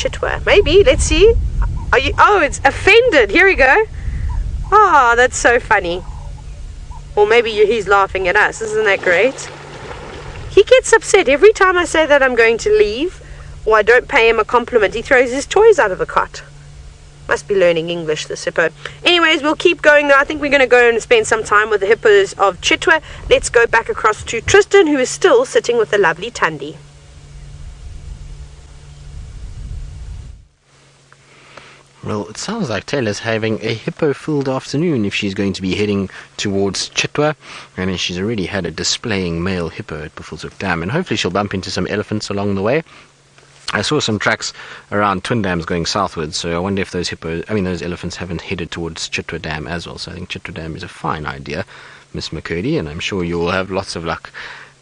Chitwa. Maybe, let's see. Oh, it's offended. Here we go. Oh, that's so funny. Or maybe he's laughing at us. Isn't that great? He gets upset every time I say that I'm going to leave or I don't pay him a compliment. He throws his toys out of the cot. Must be learning English, this hippo. Anyways, we'll keep going though. I think we're going to go and spend some time with the hippos of Chitwa. Let's go back across to Tristan, who is still sitting with the lovely Thandi. Well, it sounds like Taylor's having a hippo-filled afternoon if she's going to be heading towards Chitwa. And she's already had a displaying male hippo at Buffelshoek Dam, and hopefully she'll bump into some elephants along the way. I saw some tracks around Twin Dams going southwards, so I wonder if those elephants haven't headed towards Chitwa Dam as well. So I think Chitwa Dam is a fine idea, Miss McCurdy, and I'm sure you'll have lots of luck.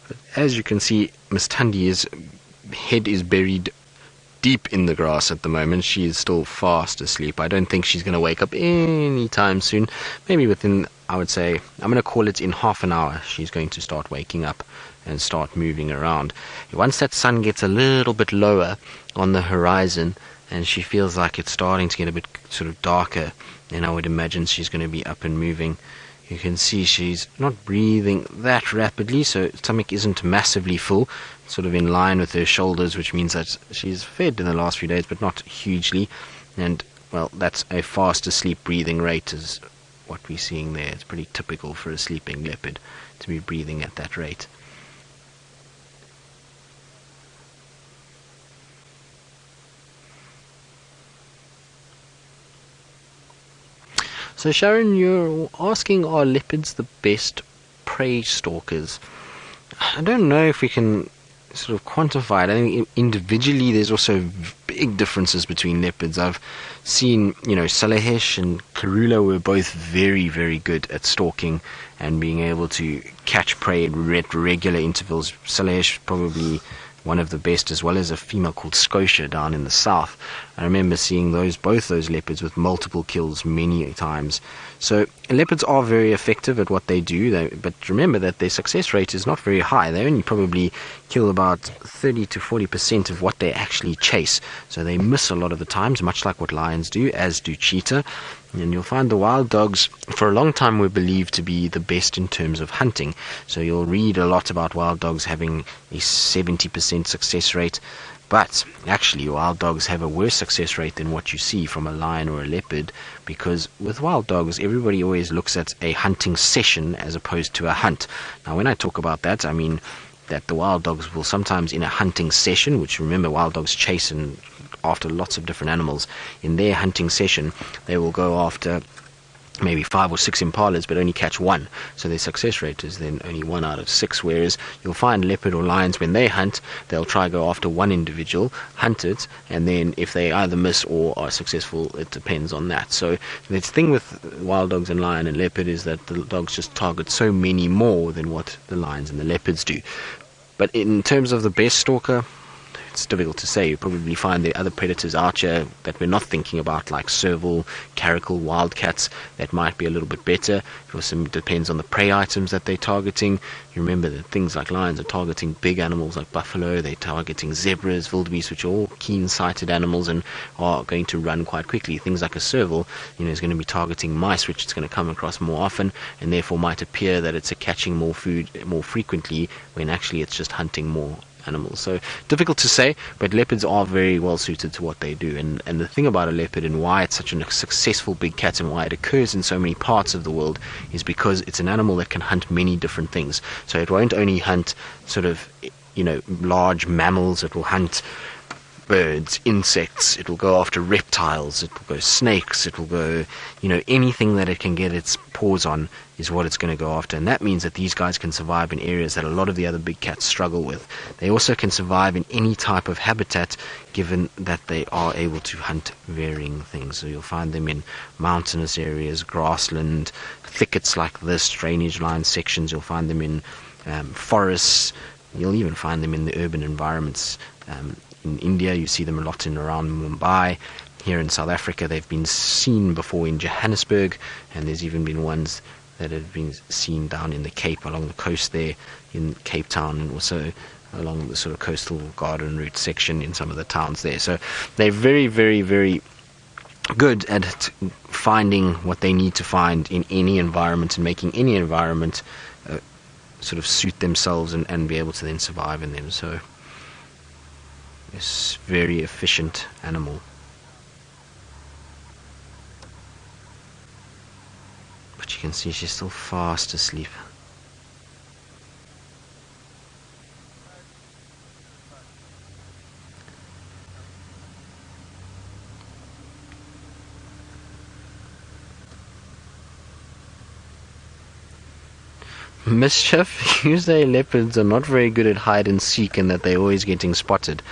But as you can see, Miss Thandi's head is buried deep in the grass at the moment. She is still fast asleep. I don't think she's going to wake up anytime soon. Maybe within, I would say, I'm going to call it in half an hour, she's going to start waking up and start moving around. Once that sun gets a little bit lower on the horizon and she feels like it's starting to get a bit sort of darker, then I would imagine she's going to be up and moving. You can see she's not breathing that rapidly, so her stomach isn't massively full, sort of in line with her shoulders, which means that she's fed in the last few days, but not hugely. And, well, that's a faster sleep breathing rate is what we're seeing there. It's pretty typical for a sleeping leopard to be breathing at that rate. So Sharon, you're asking, are leopards the best prey stalkers? I don't know if we can sort of quantify it. I think individually there's also big differences between leopards. I've seen, Salahesh and Karula were both very, very good at stalking and being able to catch prey at regular intervals. Salahesh probably one of the best, as well as a female called Scotia down in the south. I remember seeing both those leopards with multiple kills many times. So leopards are very effective at what they do, but remember that their success rate is not very high. They only probably kill about 30 to 40% of what they actually chase. So they miss a lot of the times, much like what lions do, as do cheetah. And you'll find the wild dogs, for a long time, were believed to be the best in terms of hunting. So you'll read a lot about wild dogs having a 70% success rate. But actually, wild dogs have a worse success rate than what you see from a lion or a leopard, because with wild dogs, everybody always looks at a hunting session as opposed to a hunt. Now, when I talk about that, I mean that the wild dogs will sometimes, in a hunting session, which, remember, wild dogs chase after lots of different animals, in their hunting session they will go after maybe 5 or 6 impalas but only catch one, so their success rate is then only 1 out of 6. Whereas you'll find leopard or lions, when they hunt, they'll try go after one individual, hunt it, and then if they either miss or are successful, it depends on that. So the thing with wild dogs and lion and leopard is that the dogs just target so many more than what the lions and the leopards do. But in terms of the best stalker, it's difficult to say. You probably find there are other predators out here that we're not thinking about, like serval, caracal, wildcats, that might be a little bit better. It also depends on the prey items that they're targeting. You remember that things like lions are targeting big animals like buffalo, they're targeting zebras, wildebeest, which are all keen-sighted animals and are going to run quite quickly. Things like a serval, is going to be targeting mice, which it's going to come across more often, and therefore might appear that it's catching more food more frequently, when actually it's just hunting more animals. So difficult to say, but leopards are very well suited to what they do. And the thing about a leopard and why it's such a successful big cat and why it occurs in so many parts of the world is because it's an animal that can hunt many different things. So it won't only hunt sort of large mammals, it will hunt birds, insects, it will go after reptiles, it will go snakes, it will go, anything that it can get its paws on is what it's going to go after. And that means that these guys can survive in areas that a lot of the other big cats struggle with. They also can survive in any type of habitat, given that they are able to hunt varying things. So you'll find them in mountainous areas, grassland, thickets like this, drainage line sections. You'll find them in forests. You'll even find them in the urban environments. In India, you see them a lot in around Mumbai. Here in South Africa, they've been seen before in Johannesburg, and there's even been ones that have been seen down in the Cape, along the coast there in Cape Town, and also along the sort of coastal garden route section in some of the towns there. So they're very, very, very good at finding what they need to find in any environment and making any environment sort of suit themselves and be able to then survive in them. So it's a very efficient animal. But you can see she's still fast asleep. Mischief, you say leopards are not very good at hide and seek and that they're always getting spotted.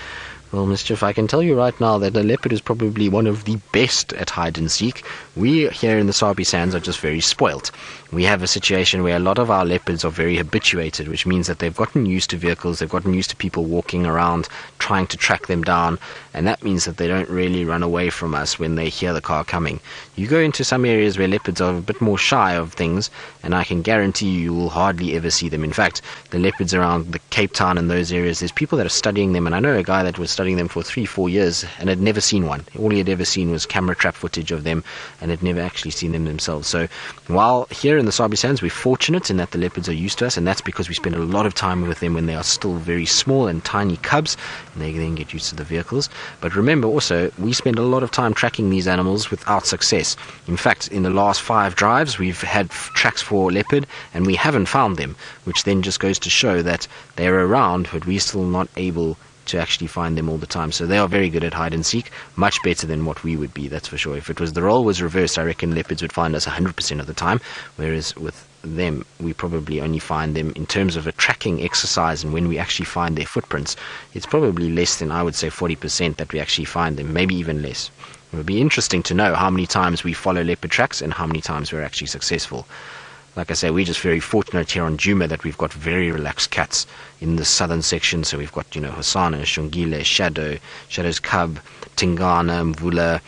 Well, Mischief, I can tell you right now that a leopard is probably one of the best at hide and seek. We here in the Sabi Sands are just very spoilt. We have a situation where a lot of our leopards are very habituated, which means that they've gotten used to vehicles, they've gotten used to people walking around, trying to track them down, and that means that they don't really run away from us when they hear the car coming. You go into some areas where leopards are a bit more shy of things, and I can guarantee you will hardly ever see them. In fact, the leopards around the Cape Town and those areas, there's people that are studying them, and I know a guy that was studying them for 3-4 years and had never seen one. All he had ever seen was camera trap footage of them and had never actually seen them themselves. So while here in the Sabi Sands we're fortunate in that the leopards are used to us, and that's because we spend a lot of time with them when they are still very small and tiny cubs, and they then get used to the vehicles. But remember also, we spend a lot of time tracking these animals without success. In fact, in the last 5 drives we've had tracks for leopard and we haven't found them, which then just goes to show that they're around, but we're still not able to actually find them all the time. So they are very good at hide and seek, much better than what we would be, that's for sure. If it was the role was reversed, I reckon leopards would find us 100% of the time, whereas with them we probably only find them in terms of a tracking exercise, and when we actually find their footprints, it's probably less than, I would say, 40% that we actually find them, maybe even less. It would be interesting to know how many times we follow leopard tracks and how many times we're actually successful. Like I say, we're just very fortunate here on Djuma that we've got very relaxed cats in the southern section. So we've got, Hosana, Shungile, Shadow's Cub, Tingana, Mvula,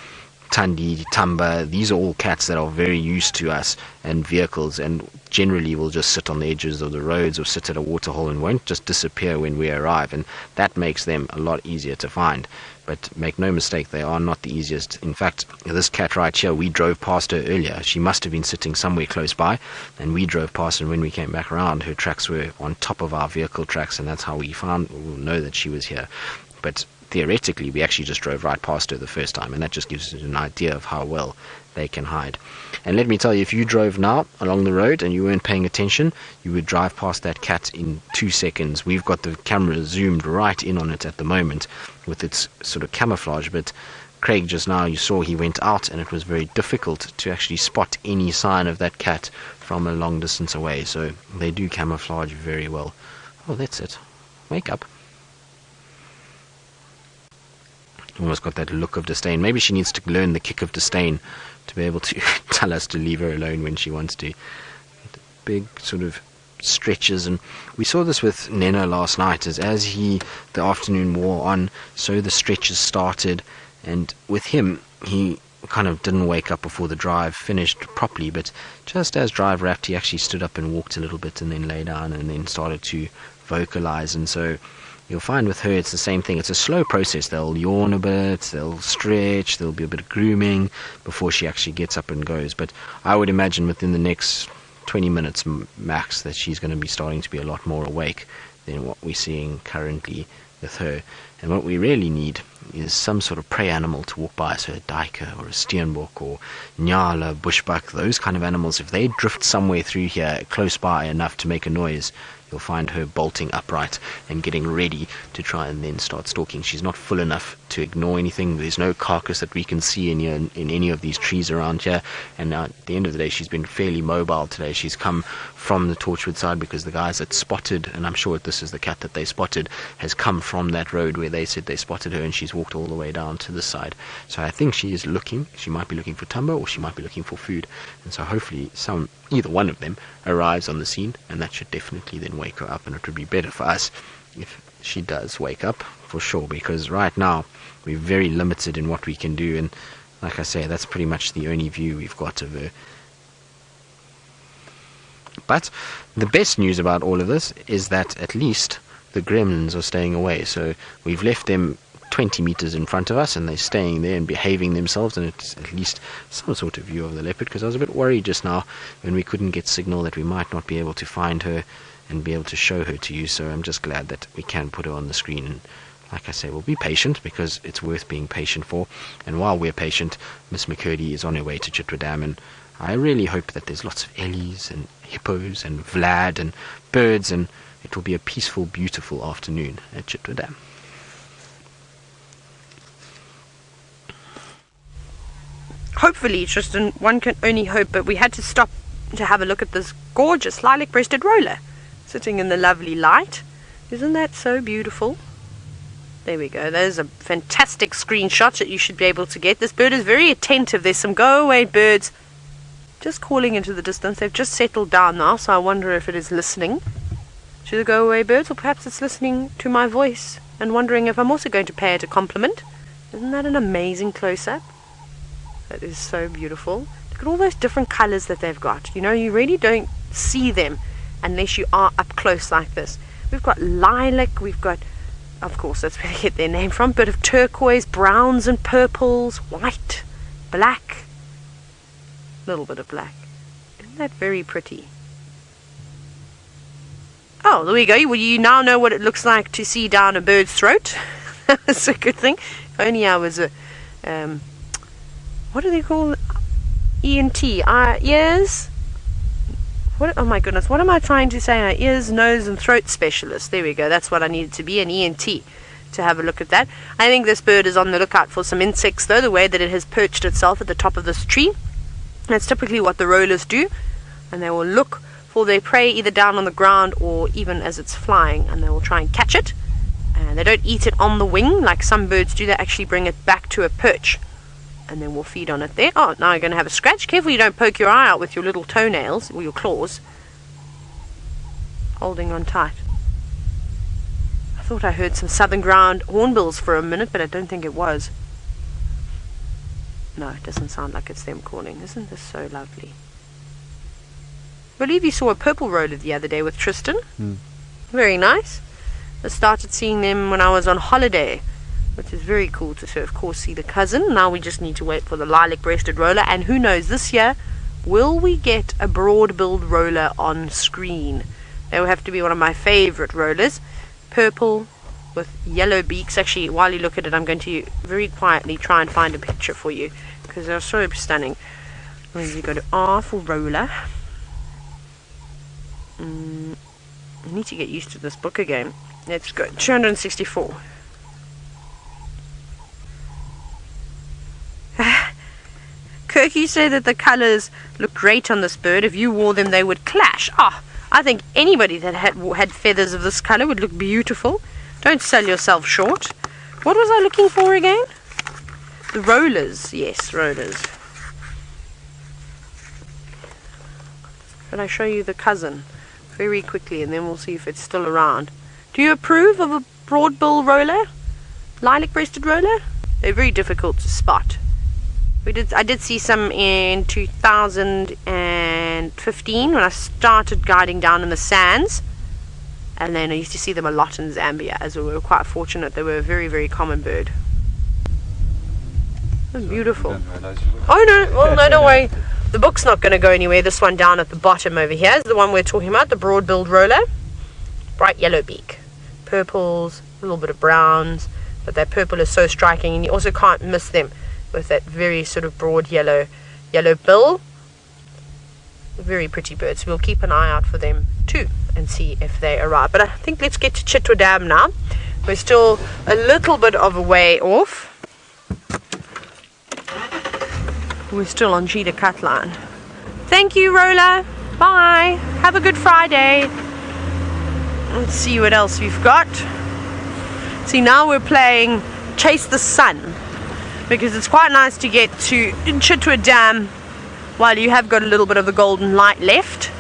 Thandi, Tamba. These are all cats that are very used to us and vehicles, and generally will just sit on the edges of the roads or sit at a waterhole and won't just disappear when we arrive, and that makes them a lot easier to find. But make no mistake, they are not the easiest. In fact, this cat right here, we drove past her earlier. She must have been sitting somewhere close by, and we drove past, and when we came back around, her tracks were on top of our vehicle tracks, and that's how we'll know that she was here. But theoretically, we actually just drove right past her the first time, and that just gives you an idea of how well they can hide. And let me tell you, if you drove now along the road and you weren't paying attention, you would drive past that cat in 2 seconds. We've got the camera zoomed right in on it at the moment with its sort of camouflage, but Craig just now, you saw he went out, and it was very difficult to actually spot any sign of that cat from a long distance away. So they do camouflage very well. Oh, that's it. Wake up. Almost got that look of disdain. Maybe she needs to learn the kick of disdain to be able to tell us to leave her alone when she wants to. Big sort of stretches, and we saw this with Neno last night, as the afternoon wore on, so the stretches started, and with him, he kind of didn't wake up before the drive finished properly, but just as drive wrapped, he actually stood up and walked a little bit and then lay down and then started to vocalize. And so you'll find with her it's the same thing. It's a slow process. They'll yawn a bit, they'll stretch, there'll be a bit of grooming before she actually gets up and goes. But I would imagine within the next 20 minutes max that she's going to be starting to be a lot more awake than what we're seeing currently with her. And what we really need is some sort of prey animal to walk by, so a duiker or a steenbok or nyala, bushbuck, those kind of animals. If they drift somewhere through here close by enough to make a noise, you'll find her bolting upright and getting ready to try and then start stalking. She's not full enough to ignore anything. There's no carcass that we can see in any of these trees around here, and at the end of the day she's been fairly mobile today. She's come from the Torchwood side because the guys that spotted, and I'm sure this is the cat that they spotted, has come from that road where they said they spotted her, and she's walked all the way down to this side. So I think she might be looking for timber, or she might be looking for food, and so hopefully either one of them arrives on the scene, and that should definitely then wake her up. And it would be better for us if she does wake up, for sure, because right now we're very limited in what we can do, and like I say, that's pretty much the only view we've got of her. But the best news about all of this is that at least the gremlins are staying away. So we've left them 20 meters in front of us, and they're staying there and behaving themselves, and it's at least some sort of view of the leopard, because I was a bit worried just now when we couldn't get signal that we might not be able to find her and be able to show her to you. So I'm just glad that we can put her on the screen, and like I say, we'll be patient, because it's worth being patient for. And while we're patient, Miss McCurdy is on her way to Chitwa Dam, and I really hope that there's lots of Ellies and Hippos and Vlad and birds, and it will be a peaceful, beautiful afternoon at Chitwa Dam. Hopefully, Tristan, one can only hope, but we had to stop to have a look at this gorgeous lilac-breasted roller sitting in the lovely light. Isn't that so beautiful? There we go. There's a fantastic screenshot that you should be able to get. This bird is very attentive. There's some go-away birds just calling into the distance. They've just settled down now, so I wonder if it is listening to the go-away birds, or perhaps it's listening to my voice and wondering if I'm also going to pay it a compliment. Isn't that an amazing close-up? That is so beautiful. Look at all those different colors that they've got. You know, you really don't see them unless you are up close like this. We've got lilac, we've got, of course, that's where they get their name from, bit of turquoise, browns and purples, white, black, a little bit of black. Isn't that very pretty? Oh, there we go. Well, you now know what it looks like to see down a bird's throat. That's a good thing. If only I was a what do they call ENT? Ears? What? Oh my goodness, what am I trying to say? Ears, nose and throat specialist. There we go. That's what I needed to be, an ENT, to have a look at that. I think this bird is on the lookout for some insects, though, the way that it has perched itself at the top of this tree. That's typically what the rollers do, and they will look for their prey either down on the ground or even as it's flying, and they will try and catch it. And they don't eat it on the wing like some birds do. They actually bring it back to a perch, and then we'll feed on it there. Oh, now you're going to have a scratch. Careful you don't poke your eye out with your little toenails or your claws. Holding on tight. I thought I heard some southern ground hornbills for a minute, but I don't think it was. No, it doesn't sound like it's them calling. Isn't this so lovely? I believe you saw a purple roller the other day with Tristan. Very nice. I started seeing them when I was on holiday, which is very cool to, of course, see the cousin. Now we just need to wait for the lilac-breasted roller, and who knows, this year, will we get a broad-billed roller on screen? They will have to be one of my favorite rollers. Purple with yellow beaks. Actually, while you look at it, I'm going to very quietly try and find a picture for you, because they're so stunning. When you go to R for roller. I need to get used to this book again. Let's go. 264. Kirk, you say that the colours look great on this bird. If you wore them, they would clash. I think anybody that had feathers of this colour would look beautiful. Don't sell yourself short. What was I looking for again? The rollers. Yes, rollers. Can I show you the cousin very quickly, and then we'll see if it's still around. Do you approve of a broad-bill roller? Lilac-breasted roller? They're very difficult to spot. I did see some in 2015 when I started guiding down in the sands, and then I used to see them a lot in Zambia, as we were quite fortunate. They were a very, very common bird. Oh, beautiful. Oh no, well no, don't worry. The book's not going to go anywhere. This one down at the bottom over here is the one we're talking about, the broad-billed roller. Bright yellow beak. Purples, a little bit of browns, but that purple is so striking, and you also can't miss them with that very sort of broad yellow bill. Very pretty birds. We'll keep an eye out for them too and see if they arrive. But I think let's get to Chitwa Dam now. We're still a little bit of a way off. We're still on Cheetah Cut Line. Thank you, Roller. Bye. Have a good Friday. Let's see what else we've got. See, now we're playing Chase the Sun, because it's quite nice to get to Chitwa Dam while you have got a little bit of the golden light left,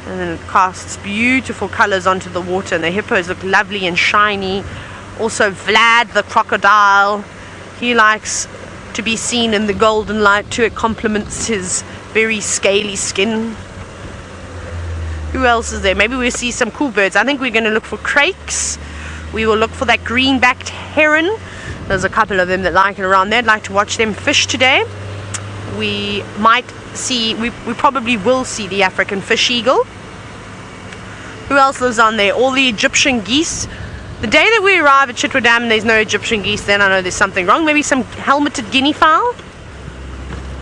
and then it casts beautiful colors onto the water, and the hippos look lovely and shiny. Also Vlad the crocodile, he likes to be seen in the golden light too. It complements his very scaly skin. Who else is there? Maybe we'll see some cool birds. I think we're going to look for crakes We will look for that green-backed heron. There's a couple of them that like it around there. I'd like to watch them fish today. We might see, we probably will see the African fish eagle. Who else lives on there? All the Egyptian geese. The day that we arrive at Chitwa Dam and there's no Egyptian geese, then I know there's something wrong. Maybe some helmeted guinea fowl.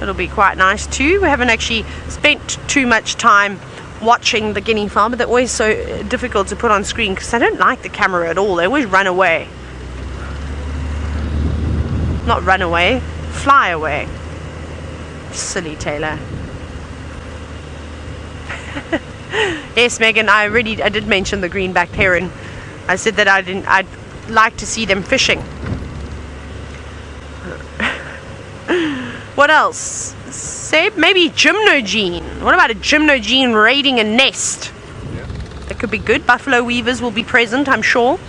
It'll be quite nice too. We haven't actually spent too much time watching the guinea fowl, but they're always so difficult to put on screen because I don't like the camera at all. They always run away. Not run away, fly away. Silly Taylor. Yes, Megan, I did mention the green-backed heron. I said that I'd like to see them fishing. What else? Say maybe gymnogene. What about a gymnogene raiding a nest? Yeah. That could be good. Buffalo weavers will be present, I'm sure.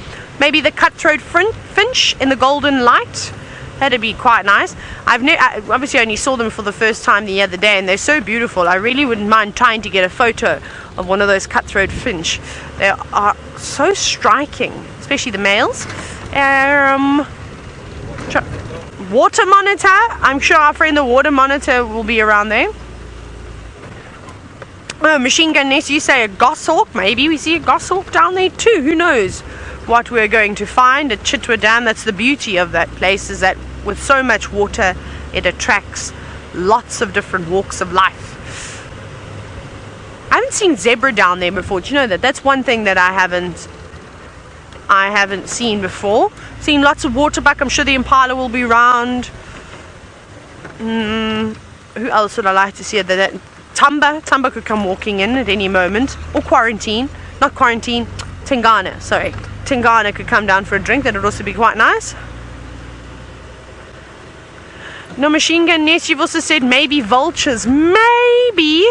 Maybe the cutthroat finch in the golden light. That'd be quite nice. I obviously only saw them for the first time the other day, and they're so beautiful. I really wouldn't mind trying to get a photo of one of those cutthroat finch. They are so striking, especially the males. Water monitor. I'm sure our friend the water monitor will be around there. Oh, machine gun nest. You say a goshawk? Maybe we see a goshawk down there too. Who knows what we're going to find at Chitwa Dam. That's the beauty of that place, is that with so much water it attracts lots of different walks of life. I haven't seen zebra down there before. Do you know that? That's one thing that I haven't seen before. Seen lots of waterbuck. I'm sure the impala will be around. Who else would I like to see? That Tumba could come walking in at any moment. Or Quarantine. Not Quarantine. Tingana, sorry. Tingana could come down for a drink. That would also be quite nice. No machine gun nest. You've also said maybe vultures. Maybe.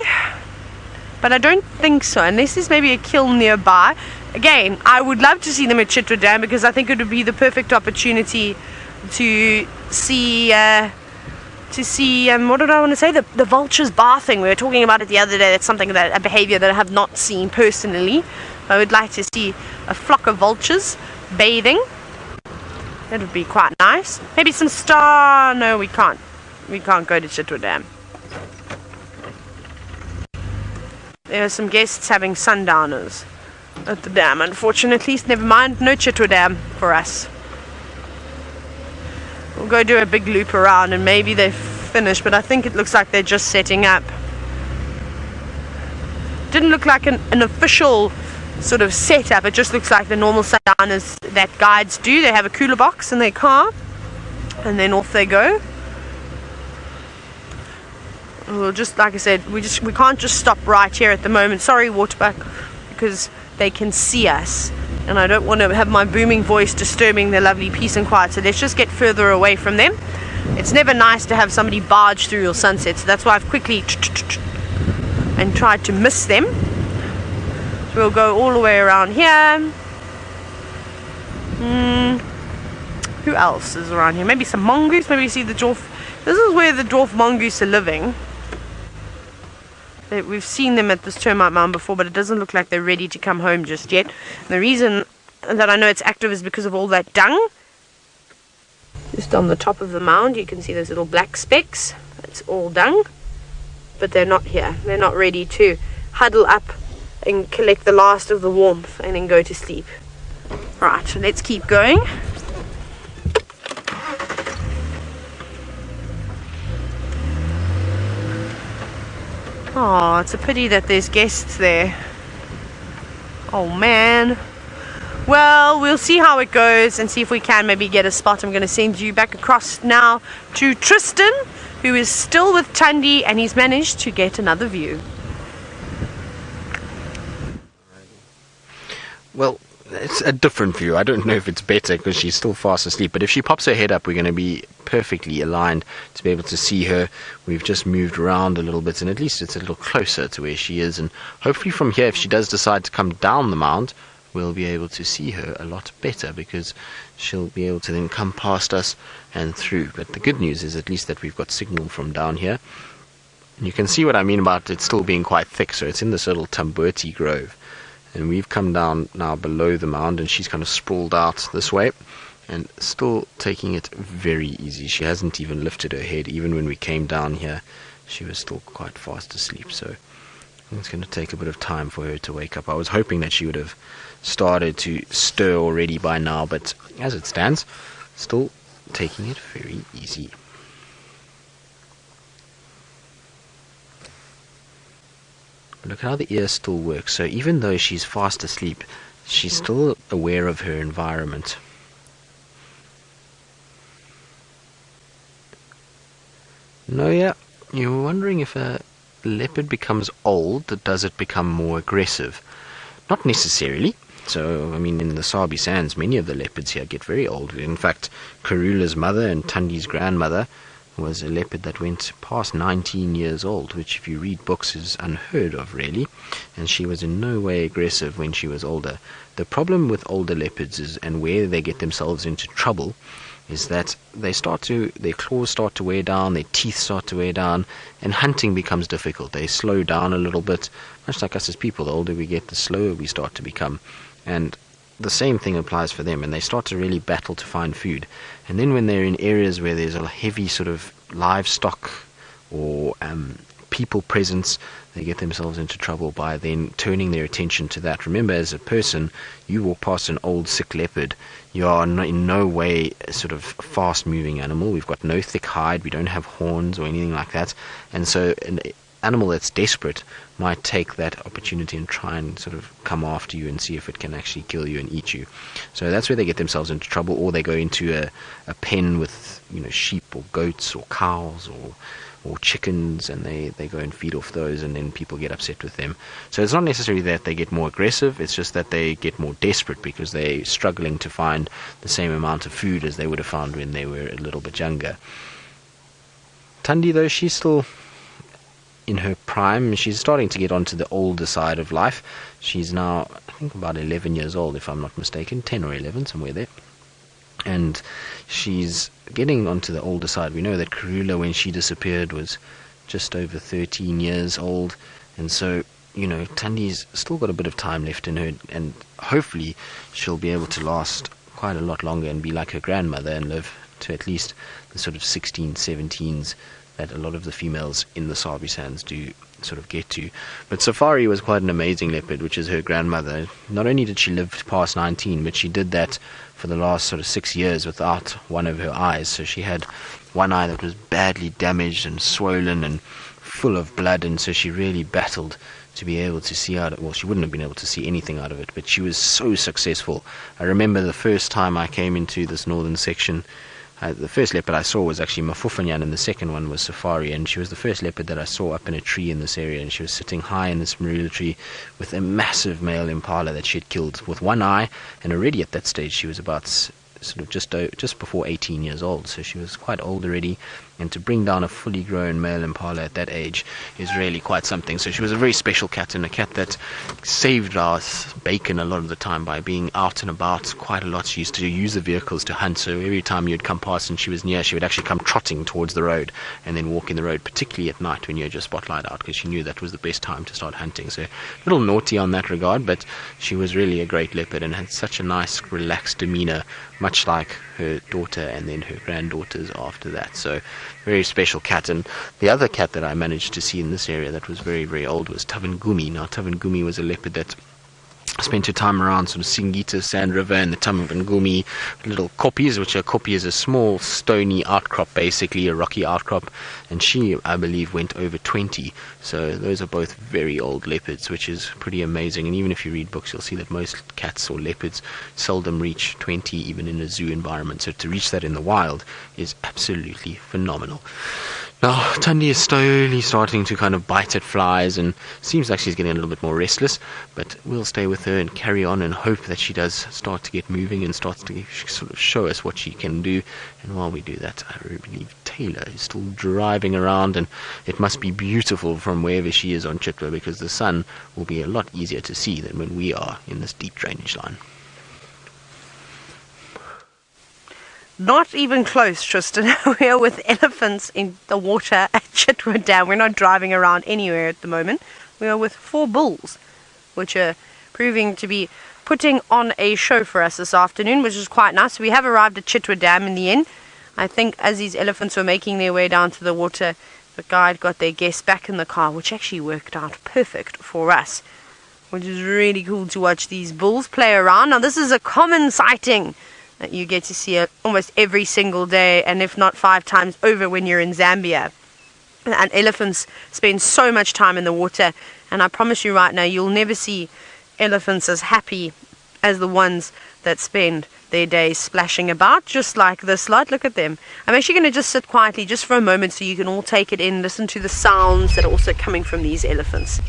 But I don't think so. Unless there's maybe a kiln nearby. Again, I would love to see them at Chitwa Dam because I think it would be the perfect opportunity to see what did I want to say? The vultures bathing. We were talking about it the other day. That's something a behavior that I have not seen personally. I would like to see a flock of vultures bathing. That would be quite nice. Maybe some star. No, we can't. We can't go to Chitwa Dam. There are some guests having sundowners at the dam, unfortunately. Never mind, no Chitwa Dam for us. We'll go do a big loop around and maybe they've finished, but I think it looks like they're just setting up. Didn't look like an official sort of setup. It just looks like the normal sundowners that guides do. They have a cooler box in their car and then off they go. We'll just, like I said, we can't just stop right here at the moment. Sorry, Waterbuck, because they can see us and I don't want to have my booming voice disturbing their lovely peace and quiet, so let's just get further away from them. It's never nice to have somebody barge through your sunset, so that's why I've quickly and tried to miss them. So we'll go all the way around here. Who else is around here? Maybe some mongoose. Maybe you see the dwarf. This is where the dwarf mongoose are living. We've seen them at this termite mound before, but it doesn't look like they're ready to come home just yet. And the reason that I know it's active is because of all that dung. Just on the top of the mound, you can see those little black specks. That's all dung. But they're not here. They're not ready to huddle up and collect the last of the warmth and then go to sleep. Right, so let's keep going. Oh, it's a pity that there's guests there. Oh man. Well, we'll see how it goes and see if we can maybe get a spot. I'm going to send you back across now to Tristan, who is still with Thandi, and he's managed to get another view. Well, it's a different view. I don't know if it's better because she's still fast asleep, but if she pops her head up, we're going to be perfectly aligned to be able to see her. We've just moved around a little bit, and at least it's a little closer to where she is, and hopefully from here, if she does decide to come down the mound, we'll be able to see her a lot better because she'll be able to then come past us and through. But the good news is at least that we've got signal from down here. And you can see what I mean about it still being quite thick. So it's in this little Tamburti grove. And we've come down now below the mound, and she's kind of sprawled out this way and still taking it very easy. She hasn't even lifted her head. Even when we came down here, she was still quite fast asleep. So it's going to take a bit of time for her to wake up. I was hoping that she would have started to stir already by now, but as it stands, still taking it very easy. Look how the ear still works. So even though she's fast asleep, she's still aware of her environment. No, yeah, you were wondering if a leopard becomes old, does it become more aggressive? Not necessarily. So, I mean, in the Sabi Sands, many of the leopards here get very old. In fact, Karula's mother and Thandi's grandmother was a leopard that went past 19 years old, which if you read books is unheard of, really. And she was in no way aggressive when she was older. The problem with older leopards is, and where they get themselves into trouble, is that their claws start to wear down, their teeth start to wear down, and hunting becomes difficult. They slow down a little bit, much like us as people. The older we get, the slower we start to become. And the same thing applies for them, and they start to really battle to find food. And then when they're in areas where there's a heavy sort of livestock or people presence, they get themselves into trouble by then turning their attention to that. Remember, as a person, you walk past an old sick leopard, you are in no way a sort of fast moving animal. We've got no thick hide, we don't have horns or anything like that, and so an animal that's desperate might take that opportunity and try and sort of come after you and see if it can actually kill you and eat you. So that's where they get themselves into trouble, or they go into a pen with sheep or goats or cows or chickens, and they go and feed off those, and then people get upset with them. So it's not necessarily that they get more aggressive, it's just that they get more desperate because they're struggling to find the same amount of food as they would have found when they were a little bit younger. Thandi, though, she's still in her prime. She's starting to get onto the older side of life. She's now, I think, about 11 years old, if I'm not mistaken, 10 or 11, somewhere there. And she's getting onto the older side. We know that Karula, when she disappeared, was just over 13 years old, and so Thandi's still got a bit of time left in her, and hopefully she'll be able to last quite a lot longer and be like her grandmother and live to at least the sort of 16, 17s that a lot of the females in the Sabi Sands do sort of get to. But Safari was quite an amazing leopard, which is her grandmother. Not only did she live past 19, but she did that for the last sort of 6 years without one of her eyes. So she had one eye that was badly damaged and swollen and full of blood, and so she really battled to be able to see out of it. Well, she wouldn't have been able to see anything out of it, but she was so successful. I remember the first time I came into this northern section, the first leopard I saw was actually Mafufanyan, and the second one was Safari, and she was the first leopard that I saw up in a tree in this area, and she was sitting high in this marula tree with a massive male impala that she had killed with one eye, and already at that stage she was about sort of just before 18 years old, so she was quite old already, and to bring down a fully grown male impala at that age is really quite something. So she was a very special cat, and a cat that saved our bacon a lot of the time by being out and about quite a lot. She used to use the vehicles to hunt, so every time you'd come past and she was near, she would actually come trotting towards the road and then walk in the road, particularly at night when you had your spotlight out, because she knew that was the best time to start hunting. So a little naughty on that regard, but she was really a great leopard and had such a nice relaxed demeanor, much like her daughter and then her granddaughters after that. So very special cat. And the other cat that I managed to see in this area that was very, very old was Tavangumi. Now Tavangumi was a leopard that spent her time around sort of Singita, Sand River, and the Tavangumi little koppies, which a koppie is a small stony outcrop, basically a rocky outcrop, and she, I believe, went over 20. So those are both very old leopards, which is pretty amazing. And even if you read books, you'll see that most cats or leopards seldom reach 20 even in a zoo environment, so to reach that in the wild is absolutely phenomenal. Now, Thandi is slowly starting to kind of bite at flies, and seems like she's getting a little bit more restless, but we'll stay with her and carry on and hope that she does start to get moving and starts to sort of show us what she can do. And while we do that, I really believe Taylor is still driving around, and it must be beautiful from wherever she is on Chitwa, because the sun will be a lot easier to see than when we are in this deep drainage line. Not even close, Tristan. We are with elephants in the water at Chitwa Dam. We're not driving around anywhere at the moment. We are with 4 bulls, which are proving to be putting on a show for us this afternoon, which is quite nice. We have arrived at Chitwa Dam in the end. I think as these elephants were making their way down to the water, the guide got their guests back in the car, which actually worked out perfect for us, which is really cool to watch these bulls play around. Now, this is a common sighting that you get to see almost every single day, and if not 5 times over when you're in Zambia. And elephants spend so much time in the water, and I promise you right now, you'll never see elephants as happy as the ones that spend their days splashing about, just like this lot. Look at them. I'm actually going to just sit quietly just for a moment so you can all take it in, listen to the sounds that are also coming from these elephants.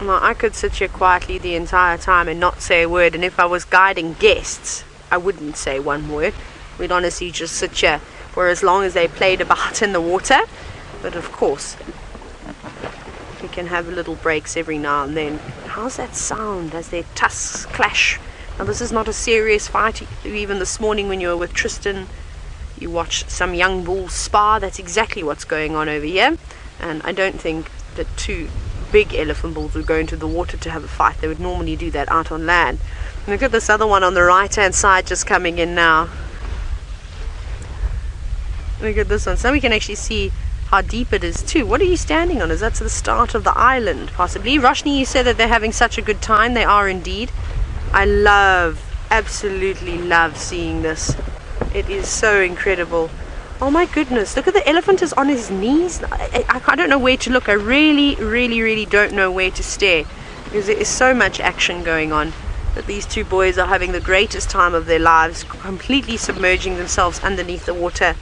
Now, I could sit here quietly the entire time and not say a word, and if I was guiding guests, I wouldn't say one word. We'd honestly just sit here for as long as they played about in the water. But of course, we can have little breaks every now and then. How's that sound as their tusks clash? Now, this is not a serious fight. Even this morning when you were with Tristan, you watched some young bulls spar. That's exactly what's going on over here. And I don't think that 2 big elephant bulls would go into the water to have a fight. They would normally do that out on land. Look at this other one on the right hand side just coming in now. Look at this one. So we can actually see how deep it is too. What are you standing on? Is that the start of the island possibly? Roshni, you said that they're having such a good time. They are indeed. I absolutely love seeing this. It is so incredible. Oh my goodness, look at the elephant is on his knees. I don't know where to look. I really don't know where to stare, because there is so much action going on that these 2 boys are having the greatest time of their lives, completely submerging themselves underneath the water.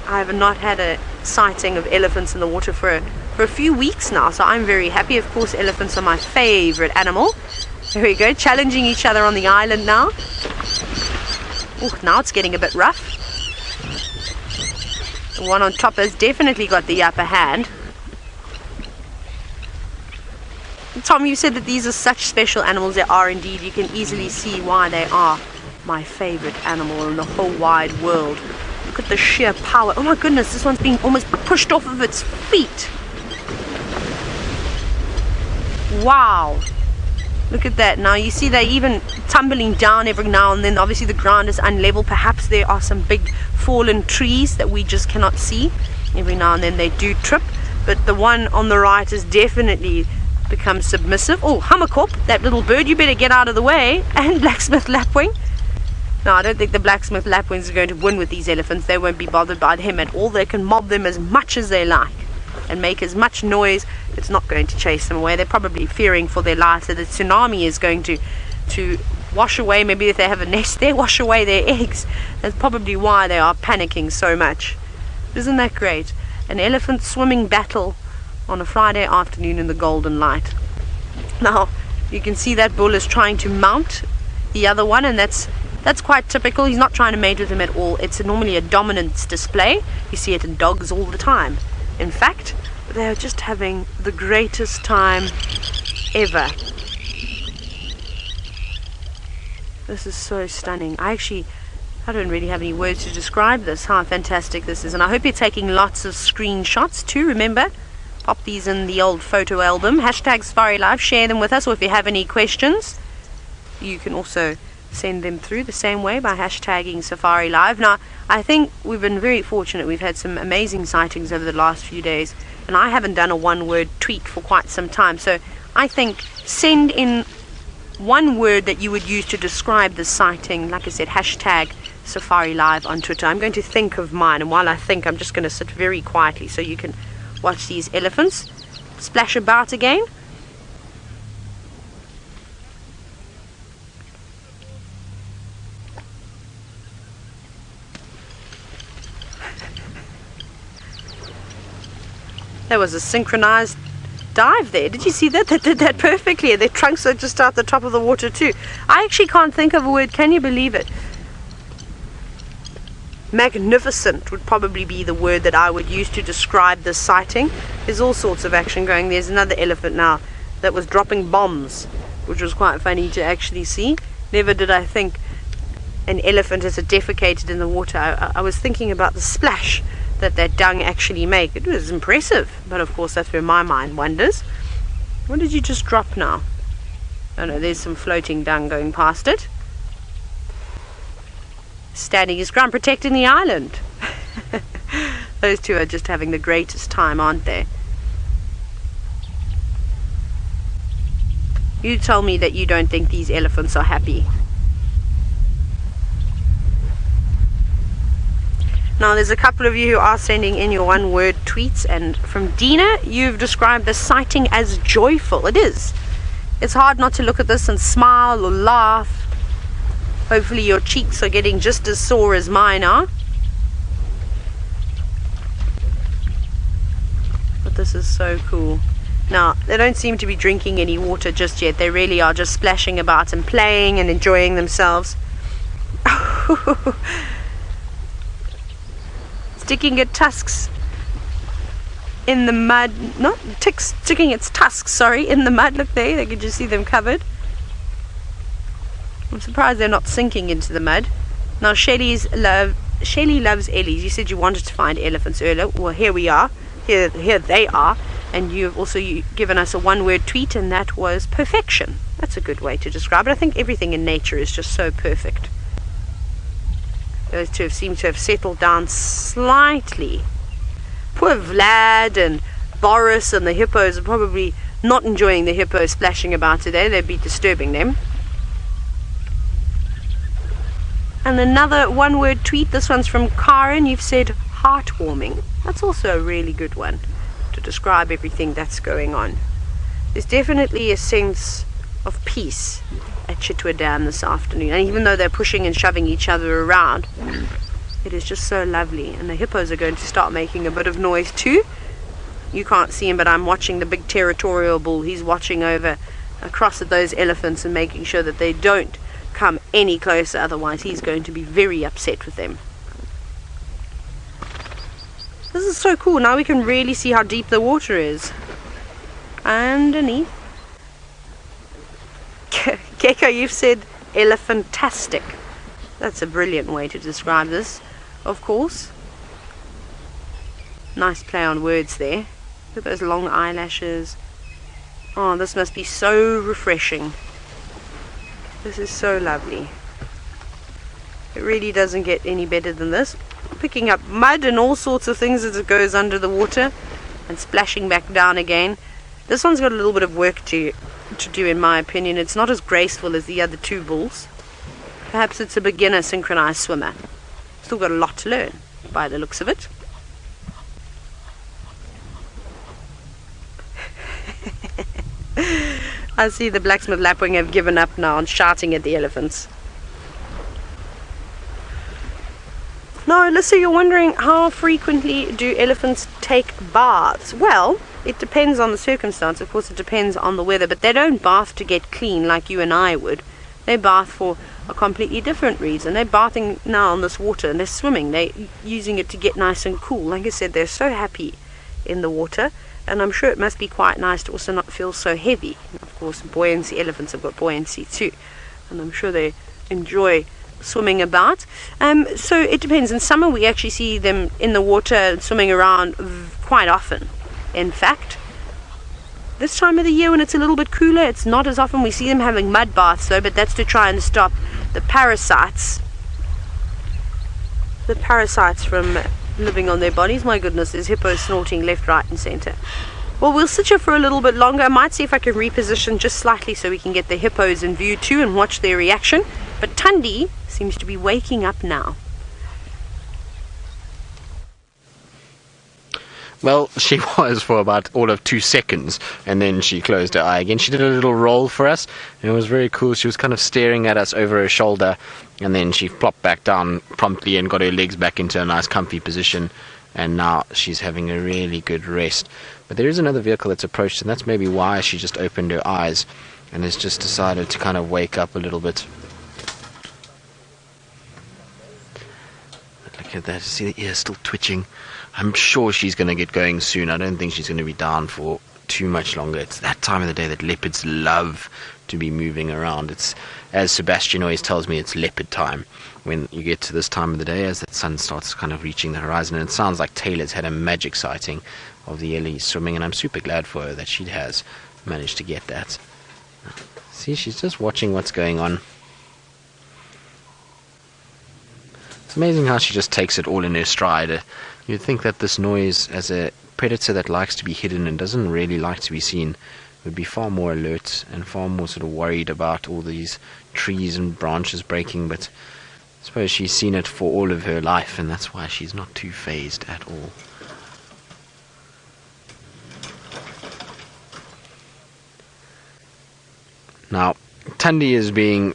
I have not had a sighting of elephants in the water for a few weeks now, so I'm very happy. Of course, elephants are my favorite animal. There we go, challenging each other on the island now. Oh, now it's getting a bit rough. The one on top has definitely got the upper hand. Tom, you said that these are such special animals. They are indeed. You can easily see why they are my favorite animal in the whole wide world. Look at the sheer power. Oh my goodness, this one's being almost pushed off of its feet. Wow. Look at that. Now you see they're even tumbling down every now and then. Obviously the ground is unlevel. Perhaps there are some big fallen trees that we just cannot see. Every now and then they do trip. But the one on the right has definitely become submissive. Oh, Hammerkop, that little bird, you better get out of the way. And Blacksmith Lapwing. No, I don't think the Blacksmith Lapwings are going to win with these elephants. They won't be bothered by him at all. They can mob them as much as they like and make as much noise. It's not going to chase them away. They're probably fearing for their lives that the tsunami is going to wash away, maybe if they have a nest there, wash away their eggs. That's probably why they are panicking so much. Isn't that great? An elephant swimming battle on a Friday afternoon in the golden light. Now you can see that bull is trying to mount the other one, and that's quite typical. He's not trying to mate with him at all. It's normally a dominance display. You see it in dogs all the time. In fact, they're just having the greatest time ever. This is so stunning. I don't really have any words to describe this, how fantastic this is. And I hope you're taking lots of screenshots too. Remember, pop these in the old photo album. Hashtag Safari Live. Share them with us, or if you have any questions, you can also send them through the same way by hashtagging Safari Live. Now, I think we've been very fortunate. We've had some amazing sightings over the last few days, and I haven't done a one-word tweet for quite some time. So I think send in one word that you would use to describe the sighting. Like I said, hashtag Safari Live on Twitter. I'm going to think of mine, and while I think, I'm just going to sit very quietly so you can watch these elephants splash about again. That was a synchronized dive there. Did you see that? They did that perfectly. Their trunks are just out the top of the water too. I actually can't think of a word. Can you believe it? Magnificent would probably be the word that I would use to describe this sighting. There's all sorts of action going. There's another elephant now that was dropping bombs, which was quite funny to actually see. Never did I think an elephant as it defecated in the water. I was thinking about the splash that dung actually make. It was impressive, but of course that's where my mind wanders. What did you just drop now? Oh no, there's some floating dung going past it. Standing his ground, protecting the island. Those two are just having the greatest time, aren't they? You tell me that you don't think these elephants are happy. Now there's a couple of you who are sending in your one-word tweets, and from Dina, you've described the sighting as joyful. It is. It's hard not to look at this and smile or laugh. Hopefully your cheeks are getting just as sore as mine are. But this is so cool. Now, they don't seem to be drinking any water just yet. They really are just splashing about and playing and enjoying themselves. Sticking its tusks in the mud. Not sticking its tusks, sorry, in the mud. Look there, they can just see them covered. I'm surprised they're not sinking into the mud. Now Shelley loves Ellie's. You said you wanted to find elephants earlier. Well, here we are. Here they are. And you've also given us a one-word tweet, and that was perfection. That's a good way to describe it. I think everything in nature is just so perfect. Those two seem to have settled down slightly. Poor Vlad and Boris and the hippos are probably not enjoying the hippos splashing about today. They'd be disturbing them. And another one-word tweet. This one's from Karen. You've said heartwarming. That's also a really good one to describe everything that's going on. There's definitely a sense of peace at Chitwa Dam this afternoon, and even though they're pushing and shoving each other around, it is just so lovely. And the hippos are going to start making a bit of noise too. You can't see him, but I'm watching the big territorial bull. He's watching over across at those elephants and making sure that they don't come any closer, otherwise he's going to be very upset with them. This is so cool. Now we can really see how deep the water is underneath. Keko, you've said elephantastic. That's a brilliant way to describe this, of course. Nice play on words there. Look at those long eyelashes. Oh, this must be so refreshing. This is so lovely. It really doesn't get any better than this. Picking up mud and all sorts of things as it goes under the water and splashing back down again. This one's got a little bit of work to do, in my opinion. It's not as graceful as the other two bulls. Perhaps it's a beginner synchronized swimmer. Still got a lot to learn by the looks of it. I see the blacksmith lapwing have given up now and shouting at the elephants. Now, Alyssa, you're wondering how frequently do elephants take baths? Well, it depends on the circumstance. Of course, it depends on the weather, but they don't bath to get clean like you and I would. They bath for a completely different reason. They're bathing now in this water and they're swimming. They're using it to get nice and cool. Like I said, they're so happy in the water, and I'm sure it must be quite nice to also not feel so heavy. Of course, buoyancy, elephants have got buoyancy too, and I'm sure they enjoy swimming about. So it depends. In summer we actually see them in the water swimming around quite often. In fact, this time of the year when it's a little bit cooler, it's not as often. We see them having mud baths though, but that's to try and stop the parasites from living on their bodies. My goodness, there's hippos snorting left, right and center. Well, we'll sit here for a little bit longer. I might see if I can reposition just slightly so we can get the hippos in view too and watch their reaction. But Thandi seems to be waking up now. Well, she was for about all of 2 seconds, and then she closed her eye again. She did a little roll for us, and it was very cool. She was kind of staring at us over her shoulder, and then she plopped back down promptly and got her legs back into a nice comfy position, and now she's having a really good rest. But there is another vehicle that's approached, and that's maybe why she just opened her eyes and has just decided to kind of wake up a little bit. Look at that, see the ear still twitching. I'm sure she's going to get going soon. I don't think she's going to be down for too much longer. It's that time of the day that leopards love to be moving around. It's, as Sebastian always tells me, it's leopard time when you get to this time of the day, as the sun starts kind of reaching the horizon. And it sounds like Taylor's had a magic sighting of the Ellie swimming, and I'm super glad for her that she has managed to get that. See, she's just watching what's going on. It's amazing how she just takes it all in her stride. You'd think that this noise, as a predator that likes to be hidden and doesn't really like to be seen, would be far more alert and far more sort of worried about all these trees and branches breaking, but I suppose she's seen it for all of her life, and that's why she's not too fazed at all. Now, Thandi is being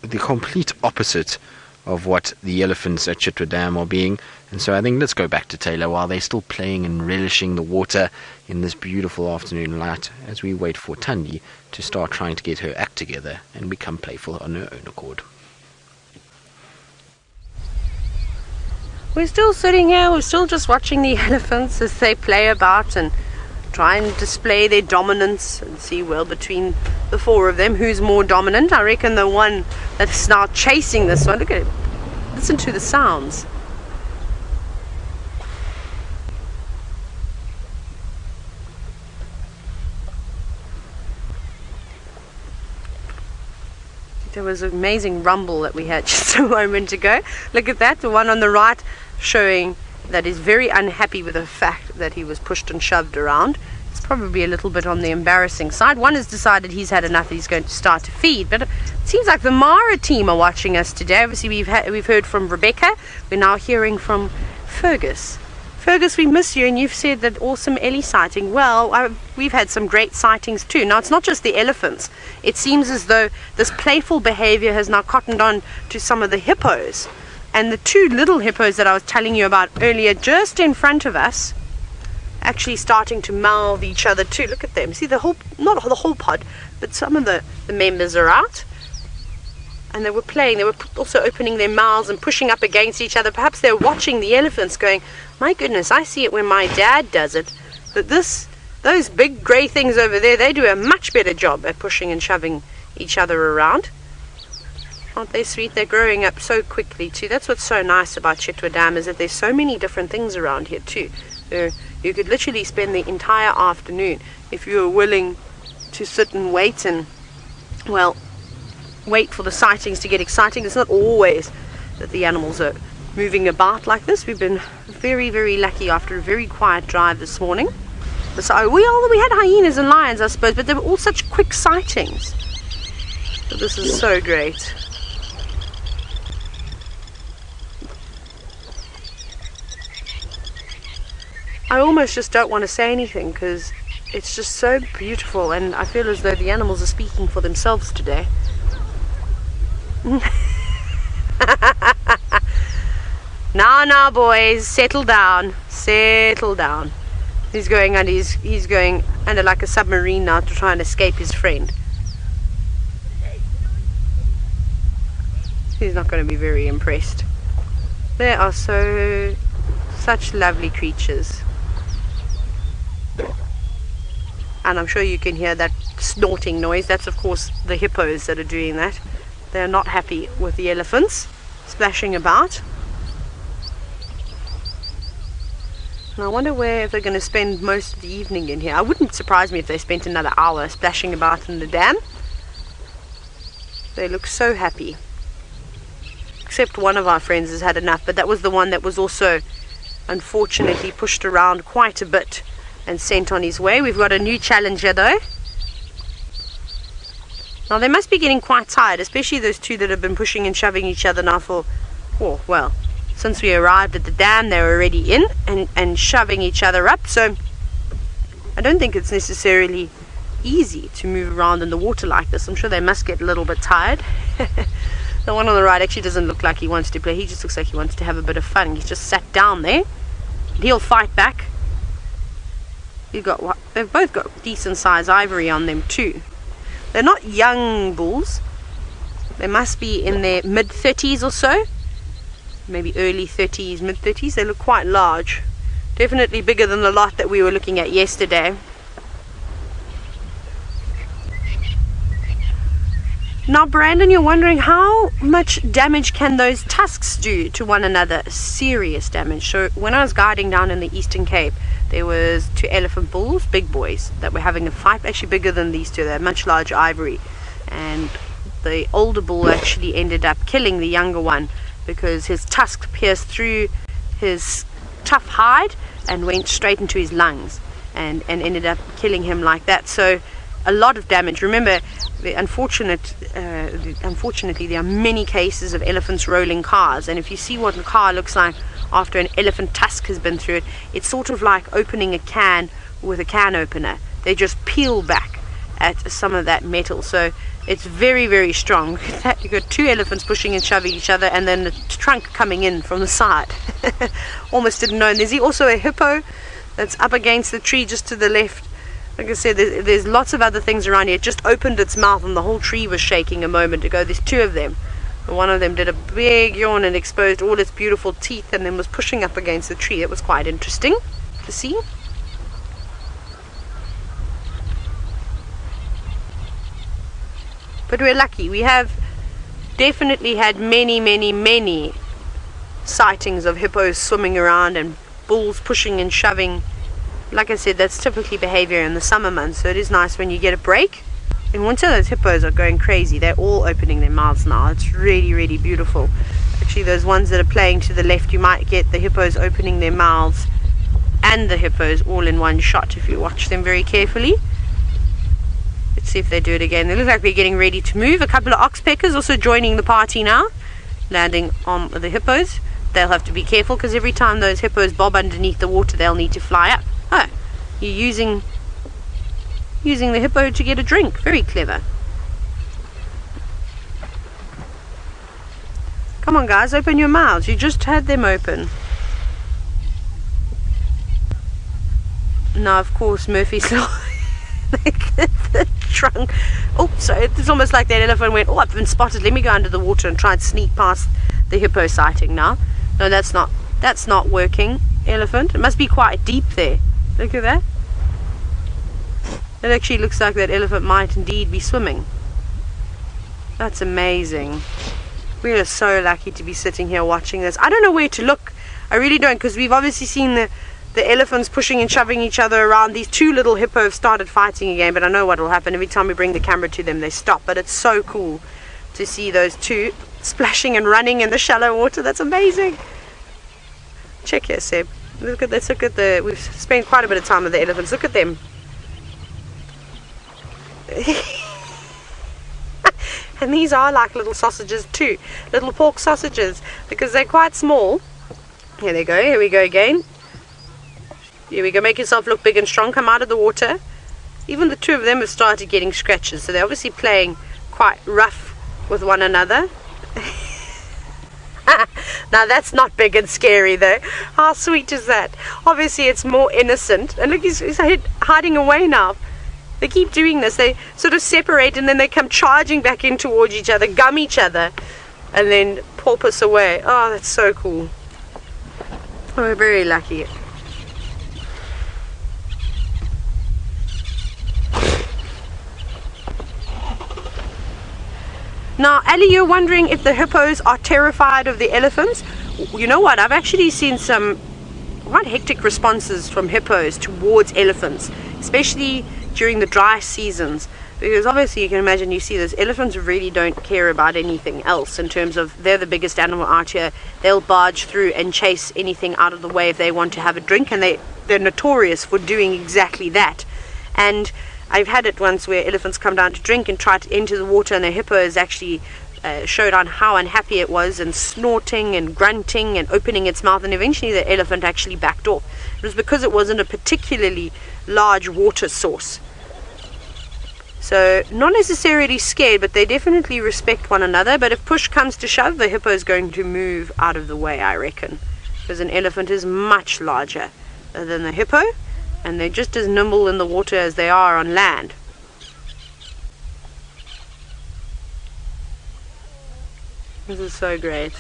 the complete opposite of what the elephants at Chitwa Dam are being, and so I think let's go back to Taylor while they're still playing and relishing the water in this beautiful afternoon light, as we wait for Thandi to start trying to get her act together and become playful on her own accord. We're still sitting here, we're still just watching the elephants as they play about and try and display their dominance and see, well, between the 4 of them, who's more dominant. I reckon the one that's now chasing this one, look at it, listen to the sounds. There was an amazing rumble that we had just a moment ago. Look at that, the one on the right showing that is very unhappy with the fact that he was pushed and shoved around. It's probably a little bit on the embarrassing side. One has decided he's had enough, he's going to start to feed. But it seems like the Mara team are watching us today. Obviously we've heard from Rebecca. We're now hearing from Fergus. Fergus, we miss you, and you've said that awesome Ellie sighting. Well, we've had some great sightings too. Now, it's not just the elephants. It seems as though this playful behavior has now cottoned on to some of the hippos. And the 2 little hippos that I was telling you about earlier, just in front of us, actually starting to mouth each other too. Look at them. See, the whole, not the whole pod, but some of the members are out. And they were playing. They were also opening their mouths and pushing up against each other. Perhaps they're watching the elephants going, my goodness, I see it when my dad does it. But those big grey things over there, they do a much better job at pushing and shoving each other around. Aren't they sweet? They're growing up so quickly too. That's what's so nice about Chitwa Dam, is that there's so many different things around here too. So you could literally spend the entire afternoon if you were willing to sit and wait and, well, wait for the sightings to get exciting. It's not always that the animals are moving about like this. We've been very, very lucky after a very quiet drive this morning. So we had hyenas and lions, I suppose, but they were all such quick sightings. But this is so great. I almost just don't want to say anything because it's just so beautiful, and I feel as though the animals are speaking for themselves today. Now, boys, settle down. Settle down. He's going under like a submarine now to try and escape his friend. He's not going to be very impressed. They are such lovely creatures. And I'm sure you can hear that snorting noise. That's of course the hippos that are doing that. They're not happy with the elephants splashing about. And I wonder if they're going to spend most of the evening in here. I wouldn't surprise me if they spent another hour splashing about in the dam. They look so happy. Except one of our friends has had enough, but that was the one that was also unfortunately pushed around quite a bit and sent on his way. We've got a new challenger though. Now they must be getting quite tired, especially those 2 that have been pushing and shoving each other now for, oh well, since we arrived at the dam, they were already in and shoving each other up. So I don't think it's necessarily easy to move around in the water like this. I'm sure they must get a little bit tired. The one on the right actually doesn't look like he wants to play. He just looks like he wants to have a bit of fun. He's just sat down there. He'll fight back. They've both got decent size ivory on them too. They're not young bulls. They must be in their mid-30s or so. Maybe early 30s, mid-30s. They look quite large. Definitely bigger than the lot that we were looking at yesterday. Now, Brandon, you're wondering how much damage can those tusks do to one another? Serious damage. So when I was guiding down in the Eastern Cape, there was 2 elephant bulls, big boys, that were having a fight, actually bigger than these two. They're much larger ivory. And the older bull actually ended up killing the younger one because his tusk pierced through his tough hide and went straight into his lungs and ended up killing him like that. So a lot of damage. Remember, unfortunately, there are many cases of elephants rolling cars, and if you see what a car looks like after an elephant tusk has been through it, it's sort of like opening a can with a can opener. They just peel back at some of that metal. So it's very, very strong. You've got 2 elephants pushing and shoving each other, and then the trunk coming in from the side. Almost didn't know. And there's also a hippo that's up against the tree just to the left. Like I said, there's lots of other things around here. It just opened its mouth and the whole tree was shaking a moment ago. There's 2 of them. And one of them did a big yawn and exposed all its beautiful teeth and then was pushing up against the tree. It was quite interesting to see. But we're lucky. We have definitely had many, many, many sightings of hippos swimming around and bulls pushing and shoving. Like I said, that's typically behavior in the summer months, so it is nice when you get a break. In winter, those hippos are going crazy. They're all opening their mouths now. It's really, really beautiful. Actually, those ones that are playing to the left, you might get the hippos opening their mouths and the hippos all in one shot if you watch them very carefully. Let's see if they do it again. They look like they're getting ready to move. A couple of oxpeckers also joining the party now, landing on the hippos. They'll have to be careful because every time those hippos bob underneath the water, they'll need to fly up. Oh, you're using the hippo to get a drink. Very clever. Come on, guys, open your mouths. You just had them open. Now, of course, Murphy's the trunk. Oh, so it's almost like that elephant went, oh, I've been spotted. Let me go under the water and try and sneak past the hippo sighting now. No, that's not working, elephant. It must be quite deep there. Look at that. It actually looks like that elephant might indeed be swimming. That's amazing. We are so lucky to be sitting here watching this. I don't know where to look. I really don't, because we've obviously seen the elephants pushing and shoving each other around. These 2 little hippos have started fighting again, but I know what will happen. Every time we bring the camera to them, they stop. But it's so cool to see those 2 splashing and running in the shallow water. That's amazing. Check here, Seb. Look at the. We've spent quite a bit of time with the elephants. Look at them. And these are like little sausages too, little pork sausages, because they're quite small. Here they go. Here we go again. Here we go. Make yourself look big and strong. Come out of the water. Even the 2 of them have started getting scratches, so they're obviously playing quite rough with one another. Now that's not big and scary though. How sweet is that? Obviously it's more innocent. And look, he's hiding away now. They keep doing this. They sort of separate and then they come charging back in towards each other, gum each other, and then porpoise away. Oh, that's so cool. Oh, we're very lucky. Now, Ellie, you're wondering if the hippos are terrified of the elephants. You know what? I've actually seen some quite hectic responses from hippos towards elephants, especially during the dry seasons. Because obviously you can imagine, you see those elephants really don't care about anything else in terms of they're the biggest animal out here. They'll barge through and chase anything out of the way if they want to have a drink, and they're notorious for doing exactly that. And I've had it once where elephants come down to drink and try to enter the water, and the hippo is actually showed on how unhappy it was, and snorting and grunting and opening its mouth, and eventually the elephant actually backed off. It was because it wasn't a particularly large water source. So not necessarily scared, but they definitely respect one another. But if push comes to shove, the hippo is going to move out of the way, I reckon, because an elephant is much larger than the hippo, and they're just as nimble in the water as they are on land. This is so great.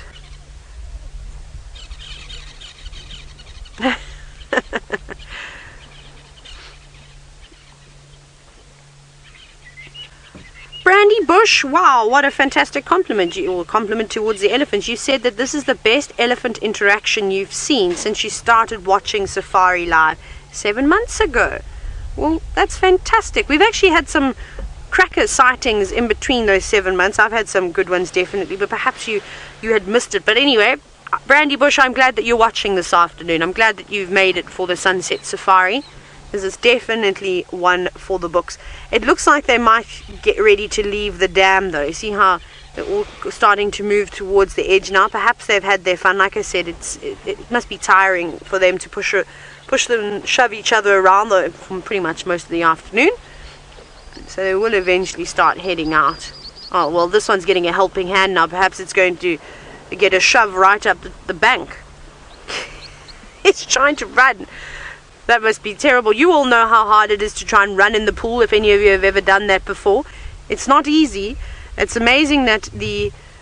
Brandy Bush, wow, what a fantastic compliment, or compliment towards the elephants. You said that this is the best elephant interaction you've seen since you started watching Safari Live 7 months ago. Well, that's fantastic. We've actually had some cracker sightings in between those 7 months. I've had some good ones definitely, but perhaps you had missed it. But anyway, Brandy Bush, I'm glad that you're watching this afternoon. I'm glad that you've made it for the sunset safari. This is definitely one for the books. It looks like they might get ready to leave the dam though. See how they're all starting to move towards the edge now. Perhaps they've had their fun. Like I said, it must be tiring for them to push them and shove each other around though, from pretty much most of the afternoon. So they will eventually start heading out. Oh, well, this one's getting a helping hand now. Perhaps it's going to get a shove right up the bank. It's trying to run. That must be terrible. You all know how hard it is to try and run in the pool, if any of you have ever done that before. It's not easy. It's amazing that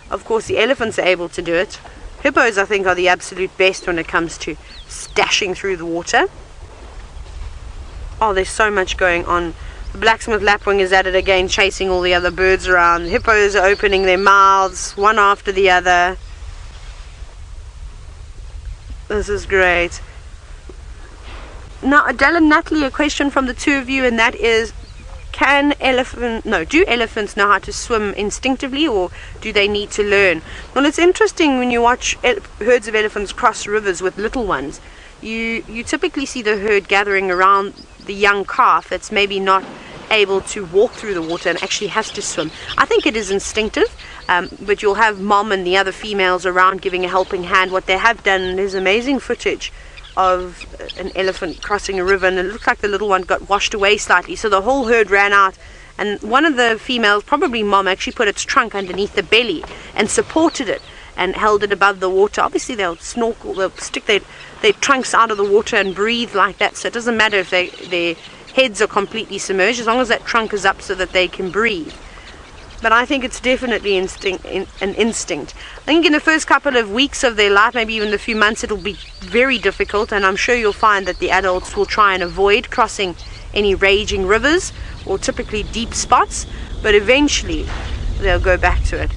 of course the elephants are able to do it. Hippos, I think, are the absolute best when it comes to dashing through the water. Oh, there's so much going on. The blacksmith lapwing is at it again, chasing all the other birds around. Hippos are opening their mouths, one after the other. This is great. Now, Adele and Natalie, a question from the two of you, and that is, do elephants know how to swim instinctively, or do they need to learn? Well, it's interesting when you watch herds of elephants cross rivers with little ones. You typically see the herd gathering around the young calf that's maybe not able to walk through the water and actually has to swim. I think it is instinctive, but you'll have mom and the other females around giving a helping hand. What they have done, there's amazing footage of an elephant crossing a river, and it looked like the little one got washed away slightly, so the whole herd ran out, and one of the females, probably mom, actually put its trunk underneath the belly and supported it and held it above the water. Obviously they'll snorkel, they'll stick their trunks out of the water and breathe like that, so it doesn't matter if their heads are completely submerged, as long as that trunk is up so that they can breathe. But I think it's definitely an instinct. I think in the first couple of weeks of their life, maybe even a few months, it'll be very difficult, and I'm sure you'll find that the adults will try and avoid crossing any raging rivers or typically deep spots, but eventually they'll go back to it.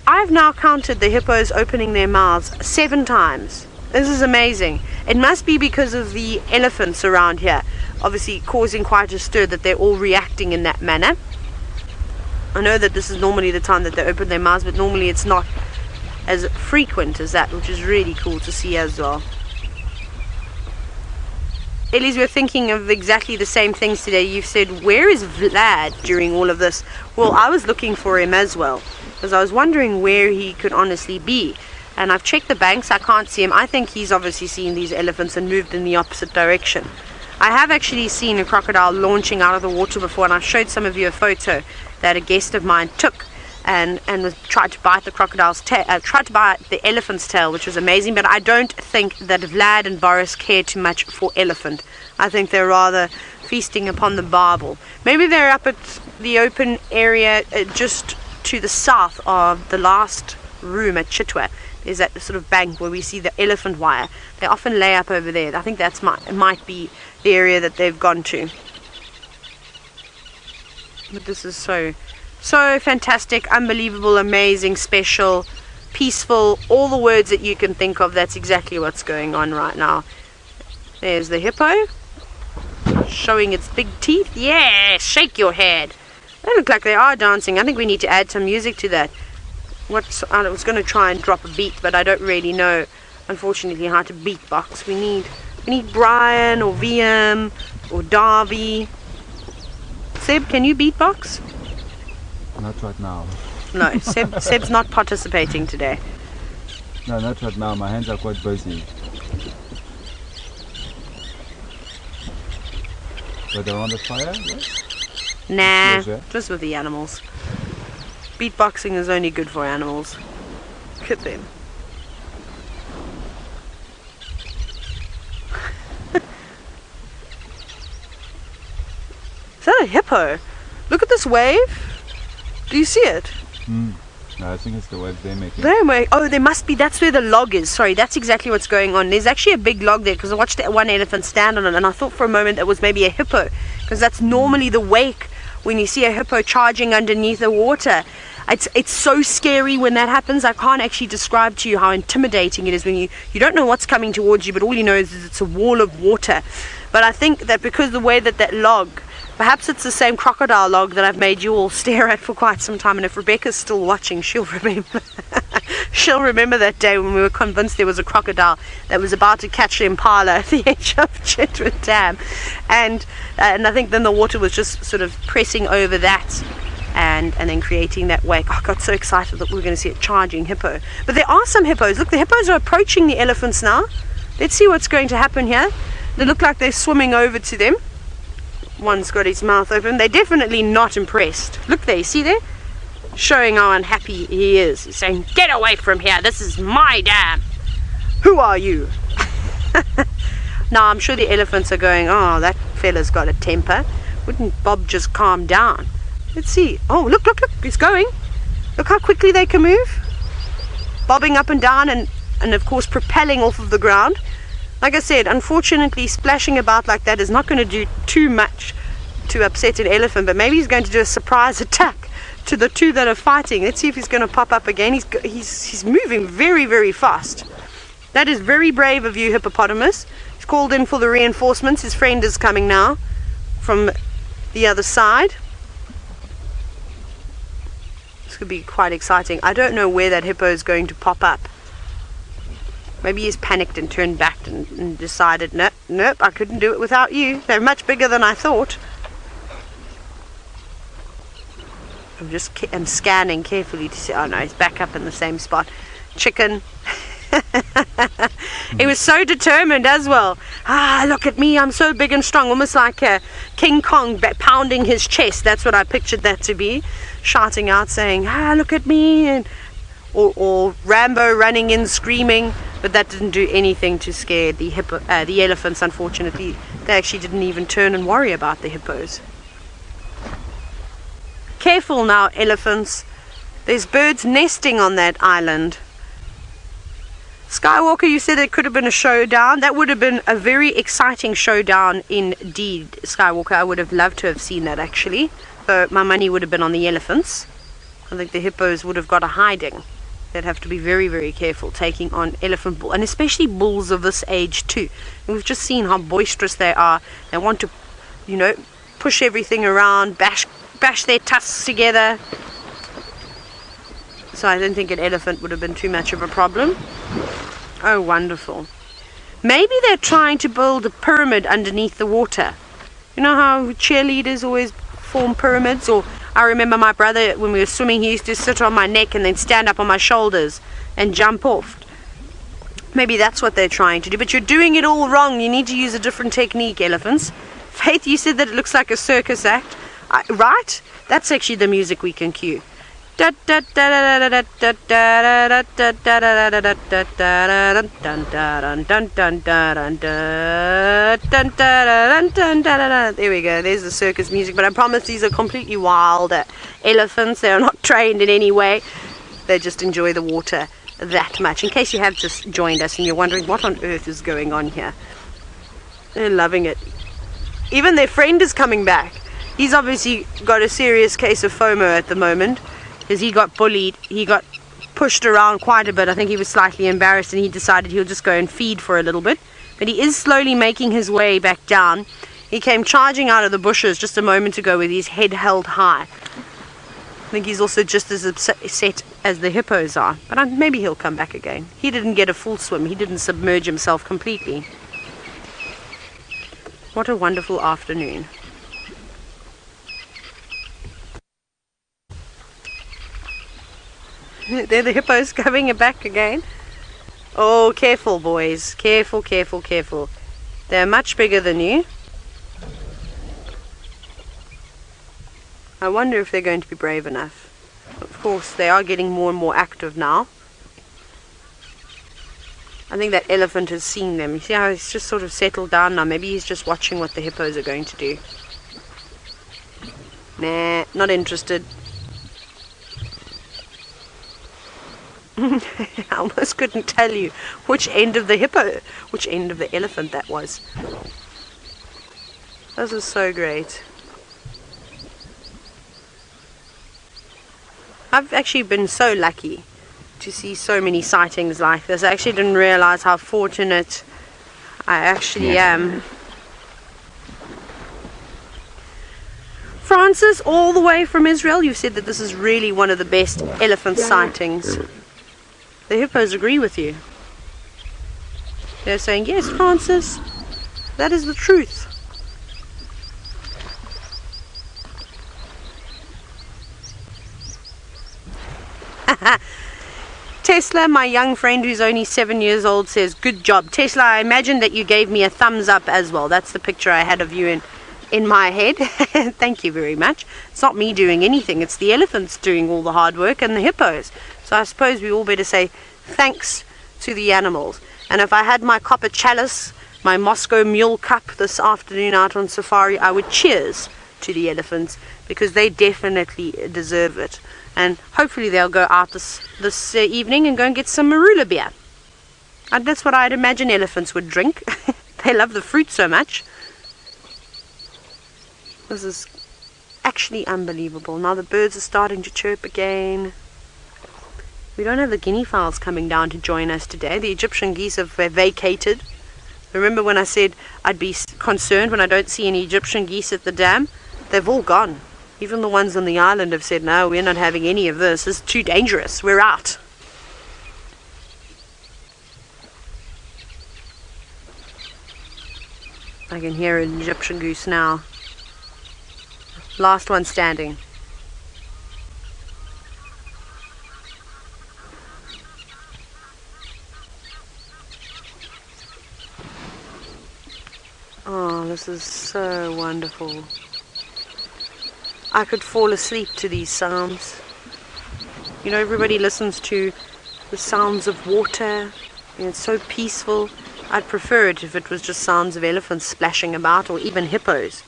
I've now counted the hippos opening their mouths 7 times. This is amazing. It must be because of the elephants around here, obviously causing quite a stir, that they're all reacting in that manner. I know that this is normally the time that they open their mouths, but normally it's not as frequent as that, which is really cool to see as well. Ellie's, we're thinking of exactly the same things today. You've said, where is Vlad during all of this? Well, I was looking for him as well, because I was wondering where he could honestly be. And I've checked the banks, I can't see him. I think he's obviously seen these elephants and moved in the opposite direction. I have actually seen a crocodile launching out of the water before, and I've showed some of you a photo that a guest of mine took, and tried to bite the crocodile's tail, tried to bite the elephant's tail, which was amazing. But I don't think that Vlad and Boris care too much for elephant. I think they're rather feasting upon the barbel. Maybe they're up at the open area just to the south of the last room at Chitwa. There's that sort of bank where we see the elephant wire. They often lay up over there. I think that's might be the area that they've gone to. But this is so fantastic, unbelievable, amazing, special, peaceful, all the words that you can think of. That's exactly what's going on right now. There's the hippo showing its big teeth. Yeah, shake your head. They look like they are dancing. I think we need to add some music to that. I was going to try and drop a beat, but I don't really know, unfortunately, how to beatbox. We need Brian or VM or Darby. Seb, can you beatbox? Not right now. No, Seb's not participating today. No, not right now. My hands are quite busy. But around the fire? Yes? Nah, Pleasure. just with the animals. Beatboxing is only good for animals. Look at them. Is that a hippo? Look at this wave. Do you see it? No, I think it's the waves they're making. Oh, there must be. That's where the log is. Sorry, that's exactly what's going on. There's actually a big log there because I watched that one elephant stand on it and I thought for a moment it was maybe a hippo because that's normally the wake when you see a hippo charging underneath the water. It's so scary when that happens. I can't actually describe to you how intimidating it is when you don't know what's coming towards you, but all you know is it's a wall of water. But I think that because the way that log, perhaps it's the same crocodile log that I've made you all stare at for quite some time, and if Rebecca's still watching, she'll remember. She'll remember that day when we were convinced there was a crocodile that was about to catch the impala at the edge of Chitwa Dam, and I think then the water was just sort of pressing over that and then creating that wake. Oh, I got so excited that we were going to see a charging hippo. But there are some hippos. Look, the hippos are approaching the elephants now. Let's see what's going to happen here. They look like they're swimming over to them. One's got his mouth open. They're definitely not impressed. Look there, you see there? Showing how unhappy he is. He's saying, "Get away from here, this is my dam. Who are you?" Now I'm sure the elephants are going, "Oh, that fella's got a temper. Wouldn't Bob just calm down?" Let's see. Oh, look, it's going. Look how quickly they can move. Bobbing up and down and of course propelling off of the ground. Like I said, unfortunately, splashing about like that is not going to do too much to upset an elephant, but maybe he's going to do a surprise attack to the two that are fighting. Let's see if he's going to pop up again. He's moving very, very fast. That is very brave of you, hippopotamus. He's called in for the reinforcements. His friend is coming now from the other side. This could be quite exciting. I don't know where that hippo is going to pop up. Maybe he's panicked and turned back and decided, nope, I couldn't do it without you. They're much bigger than I thought. I'm scanning carefully to see. Oh no, he's back up in the same spot. Chicken. He was so determined as well. Look at me, I'm so big and strong. Almost like King Kong pounding his chest. That's what I pictured that to be. Shouting out saying, look at me. Or Rambo running in screaming. But that didn't do anything to scare the elephants, unfortunately. They actually didn't even turn and worry about the hippos. Careful now, elephants. There's birds nesting on that island. Skywalker, you said it could have been a showdown. That would have been a very exciting showdown indeed, Skywalker. I would have loved to have seen that, actually. So my money would have been on the elephants. I think the hippos would have got a hiding. They'd have to be very, very careful taking on elephant bull, and especially bulls of this age too. And we've just seen how boisterous they are. They want to, push everything around, bash their tusks together. So I don't think an elephant would have been too much of a problem. Oh, wonderful. Maybe they're trying to build a pyramid underneath the water. You know how cheerleaders always form pyramids? Or I remember my brother, when we were swimming, he used to sit on my neck and then stand up on my shoulders and jump off. Maybe that's what they're trying to do, but you're doing it all wrong. You need to use a different technique, elephants. Faith, you said that it looks like a circus act, right? That's actually the music we can cue. There we go, there's the circus music, but I promise these are completely wild elephants. They are not trained in any way. They just enjoy the water that much. In case you have just joined us and you're wondering what on earth is going on here, they're loving it. Even their friend is coming back. He's obviously got a serious case of FOMO at the moment, because he got bullied, he got pushed around quite a bit. I think he was slightly embarrassed and he decided he'll just go and feed for a little bit. But he is slowly making his way back down. He came charging out of the bushes just a moment ago with his head held high. I think he's also just as upset as the hippos are. But maybe he'll come back again. He didn't get a full swim. He didn't submerge himself completely. What a wonderful afternoon. They're the hippos coming back again. Oh, careful, boys. Careful, careful, careful. They're much bigger than you. I wonder if they're going to be brave enough. Of course, they are getting more and more active now. I think that elephant has seen them. You see how he's just sort of settled down now? Maybe he's just watching what the hippos are going to do. Nah, not interested. I almost couldn't tell you which end of the elephant that was. This is so great. I've actually been so lucky to see so many sightings like this. I actually didn't realize how fortunate I actually am. Francis, all the way from Israel, you've said that this is really one of the best elephant sightings. The hippos agree with you. They're saying, yes, Francis, that is the truth. Tesla, my young friend who's only 7 years old, says, good job. Tesla, I imagine that you gave me a thumbs up as well. That's the picture I had of you in my head. Thank you very much. It's not me doing anything. It's the elephants doing all the hard work and the hippos. So I suppose we all better say thanks to the animals. And if I had my copper chalice, my Moscow Mule cup this afternoon out on safari, I would cheers to the elephants because they definitely deserve it. And hopefully they'll go out this evening and go and get some marula beer. And that's what I'd imagine elephants would drink. They love the fruit so much. This is actually unbelievable. Now the birds are starting to chirp again. We don't have the guinea fowls coming down to join us today. The Egyptian geese have vacated. Remember when I said I'd be concerned when I don't see any Egyptian geese at the dam? They've all gone. Even the ones on the island have said, no, we're not having any of this. It's too dangerous. We're out. I can hear an Egyptian goose now. Last one standing. Oh, this is so wonderful. I could fall asleep to these sounds. You know, everybody listens to the sounds of water, and it's so peaceful. I'd prefer it if it was just sounds of elephants splashing about, or even hippos.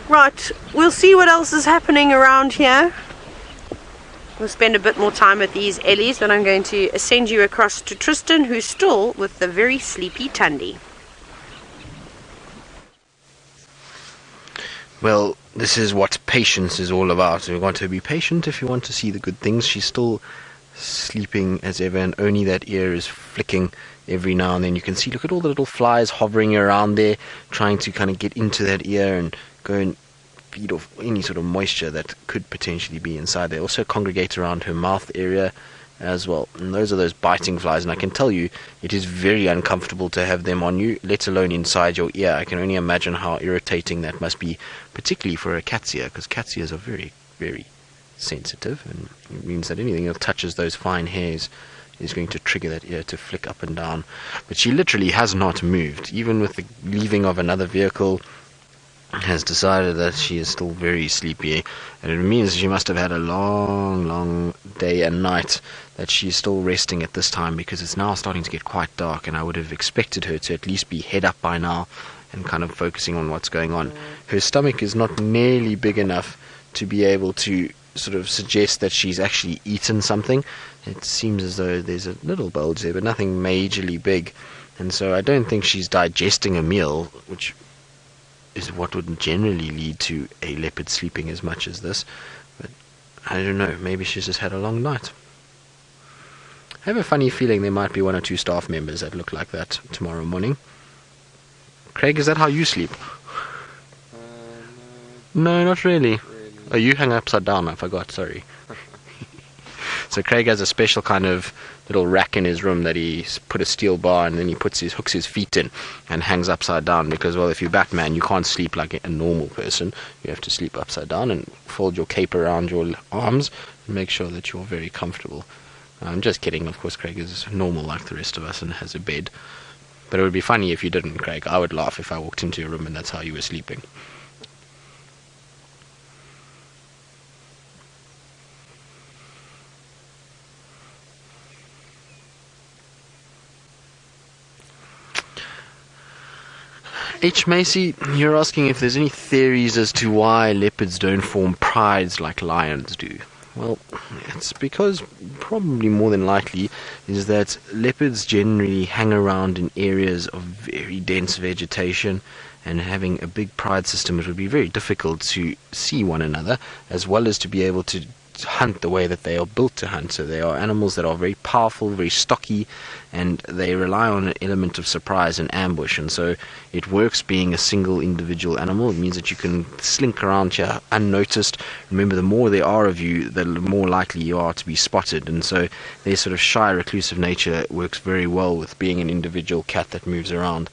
Right, we'll see what else is happening around here. We'll spend a bit more time with these Ellies, then I'm going to send you across to Tristan, who's still with the very sleepy Thandi. Well, this is what patience is all about. You want to be patient if you want to see the good things. She's still sleeping as ever, and only that ear is flicking every now and then. You can see, look at all the little flies hovering around there, trying to kind of get into that ear and go and feed off any sort of moisture that could potentially be inside. They also congregate around her mouth area as well, and those are those biting flies, and I can tell you it is very uncomfortable to have them on you, let alone inside your ear. I can only imagine how irritating that must be, particularly for a cat's ear, because cat's ears are very, very sensitive, and it means that anything that touches those fine hairs is going to trigger that ear to flick up and down. But she literally has not moved, even with the leaving of another vehicle. Has decided that she is still very sleepy, and it means she must have had a long day and night that she is still resting at this time, because it's now starting to get quite dark, and I would have expected her to at least be head up by now and kind of focusing on what's going on. Her stomach is not nearly big enough to be able to sort of suggest that she's actually eaten something. It seems as though there's a little bulge there, but nothing majorly big, and so I don't think she's digesting a meal, which is what would generally lead to a leopard sleeping as much as this. But I don't know, maybe she's just had a long night. I have a funny feeling there might be one or two staff members that look like that tomorrow morning. Craig, is that how you sleep? No, not really. Oh, you hang upside down, I forgot, sorry. So Craig has a special kind of little rack in his room that put a steel bar, and then he hooks his feet in and hangs upside down, because, well, if you're Batman, you can't sleep like a normal person. You have to sleep upside down and fold your cape around your arms and make sure that you're very comfortable. I'm just kidding. Of course, Craig is normal like the rest of us and has a bed. But it would be funny if you didn't, Craig. I would laugh if I walked into your room and that's how you were sleeping. H. Macy, you're asking if there's any theories as to why leopards don't form prides like lions do. Well, it's because, probably more than likely, is that leopards generally hang around in areas of very dense vegetation, and having a big pride system, it would be very difficult to see one another, as well as to be able to hunt the way that they are built to hunt. So they are animals that are very powerful, very stocky, and they rely on an element of surprise and ambush. And so it works being a single individual animal. It means that you can slink around here unnoticed. Remember, the more there are of you, the more likely you are to be spotted. And so their sort of shy, reclusive nature works very well with being an individual cat that moves around.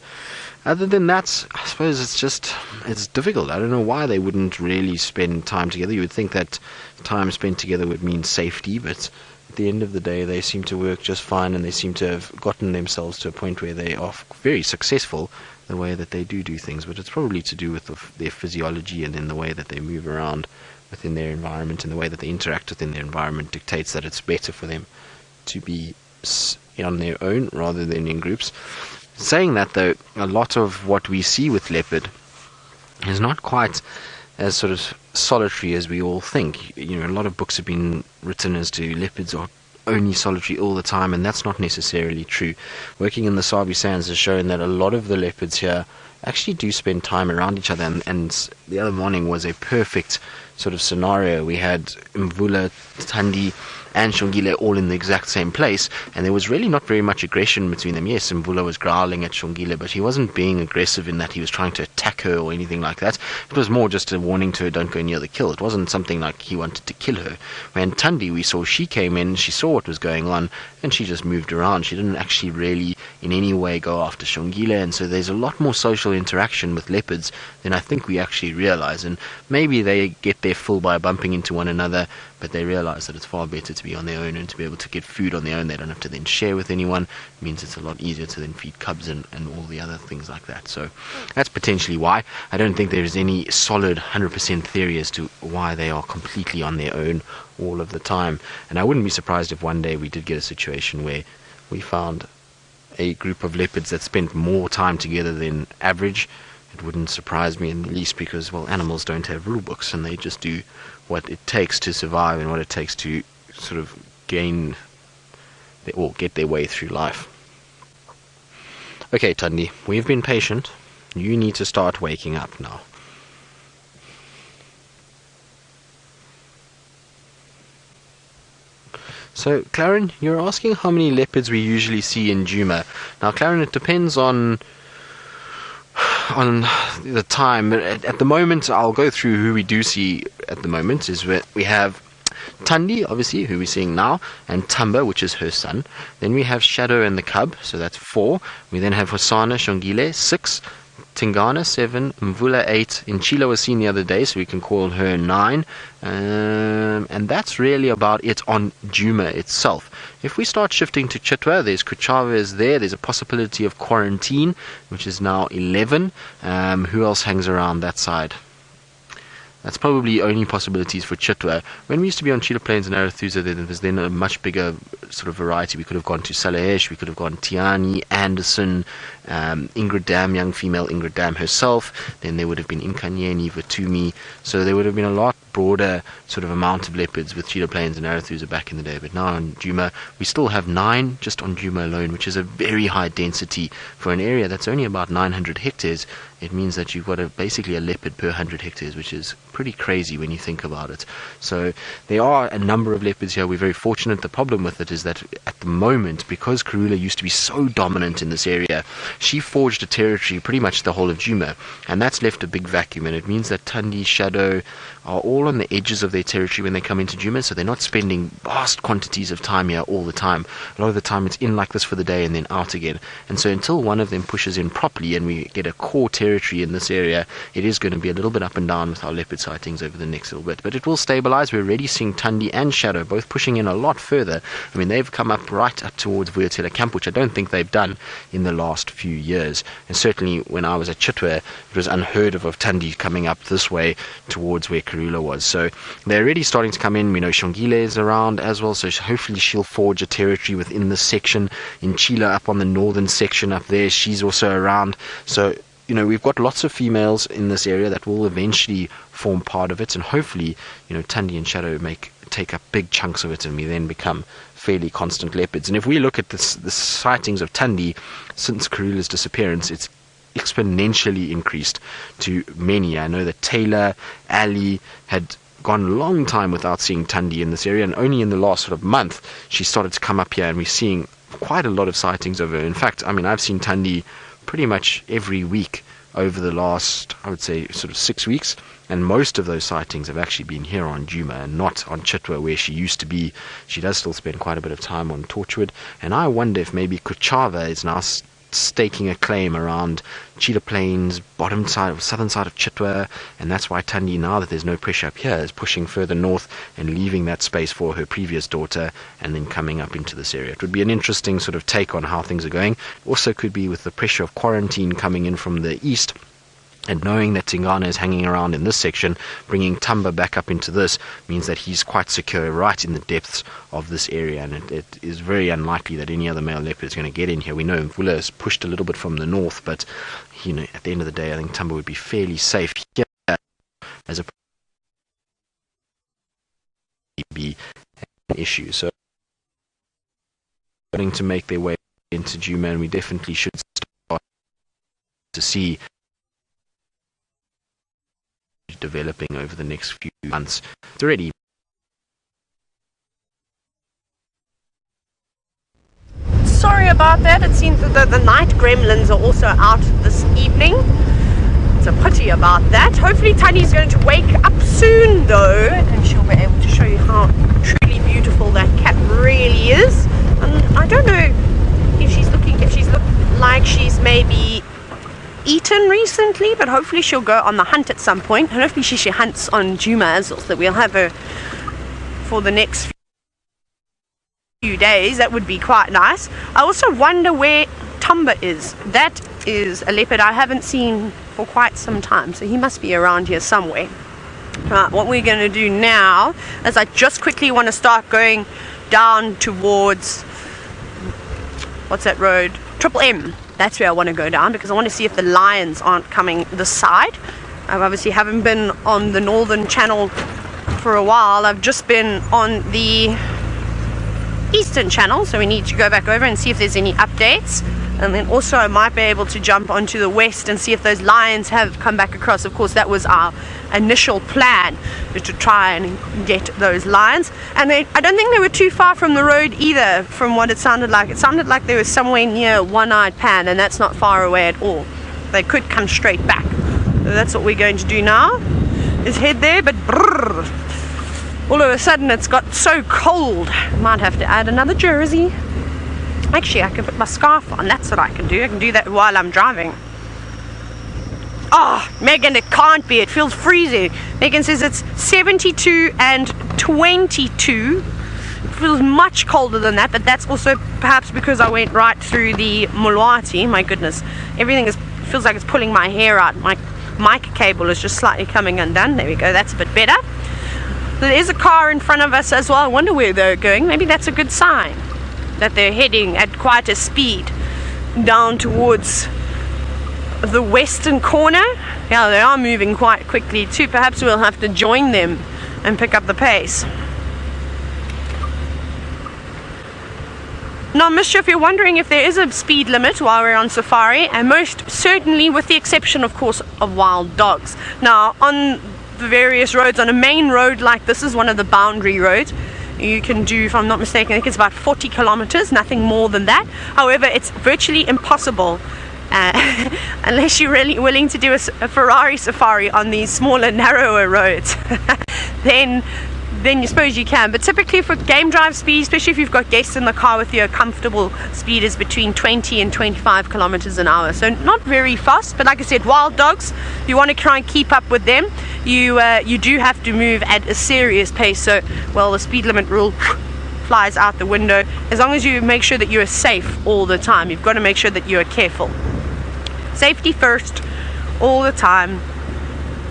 Other than that, I suppose it's difficult. I don't know why they wouldn't really spend time together. You would think that time spent together would mean safety, but at the end of the day, they seem to work just fine, and they seem to have gotten themselves to a point where they are very successful the way that they do things. But it's probably to do with their physiology, and then the way that they move around within their environment, and the way that they interact within their environment dictates that it's better for them to be on their own rather than in groups. Saying that, though, a lot of what we see with leopard is not quite as sort of solitary as we all think. You know, a lot of books have been written as to leopards are only solitary all the time, and that's not necessarily true. Working in the Sabi Sands has shown that a lot of the leopards here actually do spend time around each other, and the other morning was a perfect sort of scenario. We had Mvula, Thandi, and Shongile all in the exact same place, and there was really not very much aggression between them. Yes, Mvula was growling at Shongile, but he wasn't being aggressive in that he was trying to attack her or anything like that. It was more just a warning to her, don't go near the kill. It wasn't something like he wanted to kill her. When Thandi, we saw, she came in, she saw what was going on, and she just moved around. She didn't actually really in any way go after Shongile, and so there's a lot more social interaction with leopards than I think we actually realize. And maybe they get their fill by bumping into one another, but they realize that it's far better to be on their own and to be able to get food on their own. They don't have to then share with anyone. It means it's a lot easier to then feed cubs and all the other things like that. So that's potentially why. I don't think there is any solid 100% theory as to why they are completely on their own all of the time. And I wouldn't be surprised if one day we did get a situation where we found a group of leopards that spent more time together than average. It wouldn't surprise me in the least, because, well, animals don't have rule books, and they just do what it takes to survive and what it takes to sort of gain or get their way through life. Okay, Thandi, we've been patient. You need to start waking up now. So, Claren, you're asking how many leopards we usually see in Djuma. Now, Claren, it depends on the time. At the moment, I'll go through who we do see at the moment. Is we have Thandi, obviously, who we're seeing now, and Tamba, which is her son. Then we have Shadow and the cub, so that's 4. We then have Hosana, Shongile, 6. Tingana, 7. Mvula, 8. Inchila was seen the other day, so we can call her 9. And that's really about it on Djuma itself. If we start shifting to Chitwa, there's Kuchava there. There's a possibility of Quarantine, which is now 11. Who else hangs around that side? That's probably only possibilities for Chitwa. When we used to be on Cheetah Plains and Arathusa, there was then a much bigger sort of variety. We could have gone to Salahesh, we could have gone Tiani, Anderson, Ingrid Dam, young female Ingrid Dam herself. Then there would have been Inkanyeni, Vatumi. So there would have been a lot broader sort of amount of leopards with Cheetah Plains and Arathusa back in the day. But now on Djuma, we still have 9 just on Djuma alone, which is a very high density for an area that's only about 900 hectares. It means that you've got basically a leopard per 100 hectares, which is pretty crazy when you think about it. So there are a number of leopards here. We're very fortunate. The problem with it is that at the moment, because Kruger used to be so dominant in this area, she forged a territory pretty much the whole of Djuma, and that's left a big vacuum. And it means that Thandi, Shadow are all all on the edges of their territory when they come into Djuma, so they're not spending vast quantities of time here all the time. A lot of the time it's in like this for the day and then out again. And so until one of them pushes in properly and we get a core territory in this area, it is going to be a little bit up and down with our leopard sightings over the next little bit. But it will stabilize. We're already seeing Thandi and Shadow both pushing in a lot further. I mean, they've come up right up towards Vuyatela Camp, which I don't think they've done in the last few years. And certainly when I was at Chitwa, it was unheard of Thandi coming up this way towards where Kruger was. So they're already starting to come in. We know Shongile is around as well, so hopefully she'll forge a territory within this section. In Chila up on the northern section up there, she's also around. So we've got lots of females in this area that will eventually form part of it, and hopefully Thandi and Shadow take up big chunks of it, and we then become fairly constant leopards. And if we look at the sightings of Thandi since Kruger's disappearance, it's exponentially increased to many. I know that Taylor, Ellie had gone a long time without seeing Thandi in this area, and only in the last sort of month she started to come up here, and we're seeing quite a lot of sightings of her. In fact, I mean, I've seen Thandi pretty much every week over the last, I would say, sort of 6 weeks, and most of those sightings have actually been here on Djuma and not on Chitwa where she used to be. She does still spend quite a bit of time on Torchwood, and I wonder if maybe Kuchava is now staking a claim around Cheetah Plains, southern side of Chitwa, and that's why Thandi, now that there's no pressure up here, is pushing further north and leaving that space for her previous daughter and then coming up into this area. It would be an interesting sort of take on how things are going. Also could be with the pressure of quarantine coming in from the east, and knowing that Tingana is hanging around in this section, bringing Tamba back up into this means that he's quite secure right in the depths of this area, and it is very unlikely that any other male leopard is going to get in here. We know Mvula is pushed a little bit from the north, but at the end of the day, I think Tamba would be fairly safe here as a be an issue. So starting to make their way into Djuma, and we definitely should start to see developing over the next few months. It's already sorry about that. It seems that the night gremlins are also out this evening. It's a pity about that. Hopefully Thandi's going to wake up soon though, and she'll be able to show you how truly beautiful that cat really is. And I don't know if she's looked like she's maybe eaten recently, but hopefully she'll go on the hunt at some point, and hopefully she hunts on Djuma as well, so that we'll have her for the next few days. That would be quite nice. I also wonder where Tamba is. That is a leopard I haven't seen for quite some time, so he must be around here somewhere. Right, what we're going to do now is I just quickly want to start going down towards, what's that road? Triple M. That's where I want to go down, because I want to see if the lions aren't coming this side. I obviously haven't been on the northern channel for a while. I've just been on the eastern channel, so we need to go back over and see if there's any updates. And then also I might be able to jump onto the west and see if those lions have come back across. Of course, that was our initial plan, was to try and get those lions. And I don't think they were too far from the road either, from what it sounded like. It sounded like they were somewhere near One-Eyed Pan, and that's not far away at all. They could come straight back. So that's what we're going to do now, is head there. But brrr, all of a sudden it's got so cold. Might have to add another jersey. Actually, I can put my scarf on. That's what I can do. I can do that while I'm driving. Oh, Megan, it can't be. It feels freezing. Megan says it's 72 and 22. It feels much colder than that, but that's also perhaps because I went right through the Mulwati. My goodness. Everything feels like it's pulling my hair out. My mic cable is just slightly coming undone. There we go. That's a bit better. There is a car in front of us as well. I wonder where they're going. Maybe that's a good sign that they're heading at quite a speed down towards the western corner. Yeah, they are moving quite quickly too. Perhaps we'll have to join them and pick up the pace. Now, Mister, if you're wondering if there is a speed limit while we're on safari, and most certainly with the exception, of course, of wild dogs. Now, on the various roads, on a main road like this is one of the boundary roads, you can do, if I'm not mistaken, I think it's about 40 kilometers, nothing more than that. However, it's virtually impossible unless you're really willing to do a Ferrari safari on these smaller, narrower roads. then you suppose you can. But typically for game drive speed, especially if you've got guests in the car with you, a comfortable speed is between 20 and 25 kilometers an hour. So not very fast, but like I said, wild dogs, if you want to try and keep up with them, you do have to move at a serious pace. So, well, the speed limit rule flies out the window. As long as you make sure that you are safe all the time, you've got to make sure that you are careful. Safety first, all the time.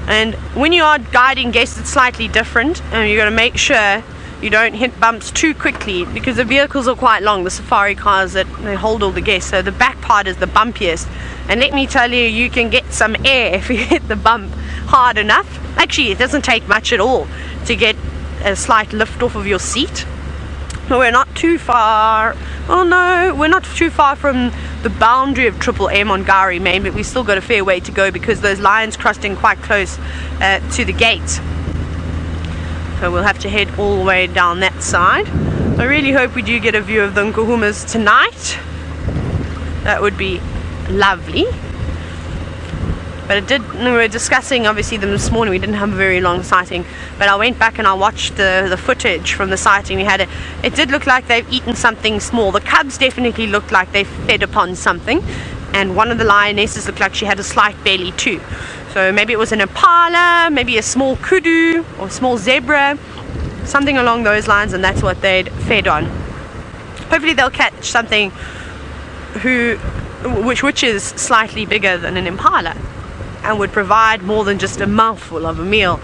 And when you are guiding guests, it's slightly different, and you've got to make sure you don't hit bumps too quickly, because the vehicles are quite long, the safari cars that they hold all the guests, so the back part is the bumpiest. And let me tell you, you can get some air if you hit the bump hard enough. Actually, it doesn't take much at all to get a slight lift off of your seat. We're not too far. Oh no, we're not too far from the boundary of Triple M on Gari Main, but we still got a fair way to go because those lions crossed in quite close to the gate. So we'll have to head all the way down that side. I really hope we do get a view of the Nkuhumas tonight. That would be lovely. But we were discussing obviously them this morning. We didn't have a very long sighting, but I went back and I watched the footage from the sighting we had. It did look like they've eaten something small. The cubs definitely looked like they fed upon something, and one of the lionesses looked like she had a slight belly too. So maybe it was an impala, maybe a small kudu or a small zebra, something along those lines, and that's what they'd fed on. Hopefully they'll catch something which is slightly bigger than an impala and would provide more than just a mouthful of a meal.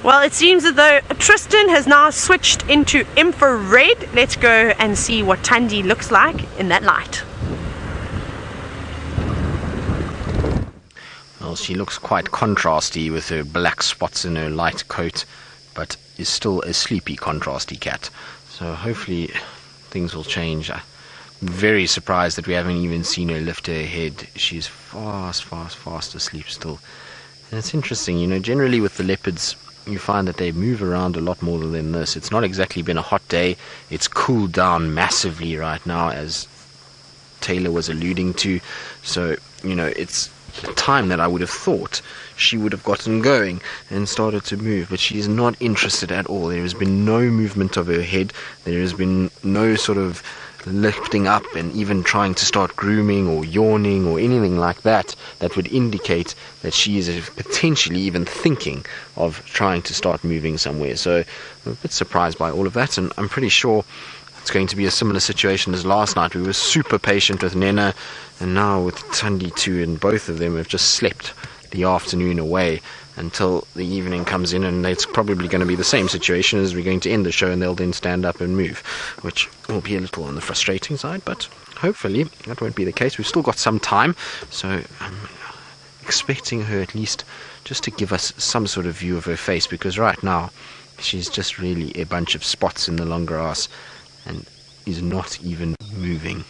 Well, it seems as though Tristan has now switched into infrared. Let's go and see what Thandi looks like in that light. Well, she looks quite contrasty with her black spots in her light coat, but is still a sleepy, contrasty cat. So hopefully things will change. I'm very surprised that we haven't even seen her lift her head. She's fast asleep still. And it's interesting, you know, generally with the leopards, you find that they move around a lot more than this. It's not exactly been a hot day. It's cooled down massively right now, as Taylor was alluding to. So, you know, it's a time that I would have thought she would have gotten going and started to move, but she's not interested at all. There has been no movement of her head. There has been no sort of lifting up and even trying to start grooming or yawning or anything like that would indicate that she is potentially even thinking of trying to start moving somewhere. So I'm a bit surprised by all of that, and I'm pretty sure it's going to be a similar situation as last night. We were super patient with Nena, and now with Thandi too, and both of them have just slept the afternoon away until the evening comes in, and it's probably going to be the same situation as we're going to end the show, and they'll then stand up and move, which will be a little on the frustrating side, but hopefully that won't be the case. We've still got some time, so I'm expecting her at least just to give us some sort of view of her face, because right now she's just really a bunch of spots in the long grass and is not even moving.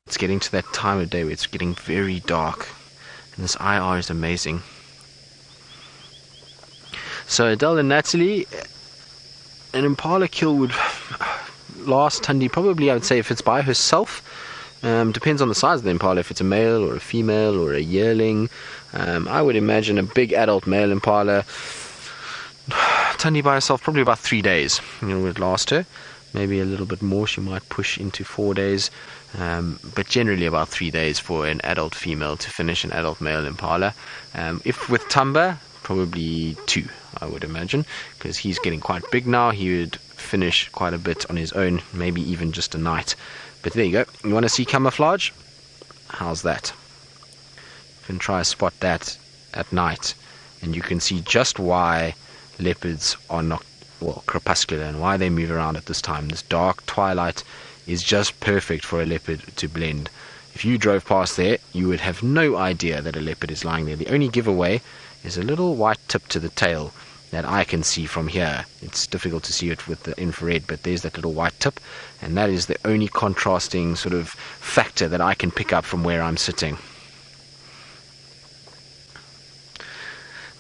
It's getting to that time of day where it's getting very dark, and this IR is amazing. So Adele and Natalie, an impala kill would last Thandi probably, I would say, if it's by herself. Depends on the size of the impala, if it's a male or a female or a yearling. I would imagine a big adult male impala, Thandi by herself, probably about 3 days, you know, would last her. Maybe a little bit more, she might push into 4 days, but generally about 3 days for an adult female to finish an adult male impala. If with Tamba, probably 2, I would imagine, because he's getting quite big now. He would finish quite a bit on his own, maybe even just a night. But there you go. You want to see camouflage? How's that? You can try to spot that at night, and you can see just why leopards are crepuscular and why they move around at this time. This dark twilight is just perfect for a leopard to blend. If you drove past there, you would have no idea that a leopard is lying there. The only giveaway is a little white tip to the tail that I can see from here. It's difficult to see it with the infrared, but there's that little white tip, and that is the only contrasting sort of factor that I can pick up from where I'm sitting.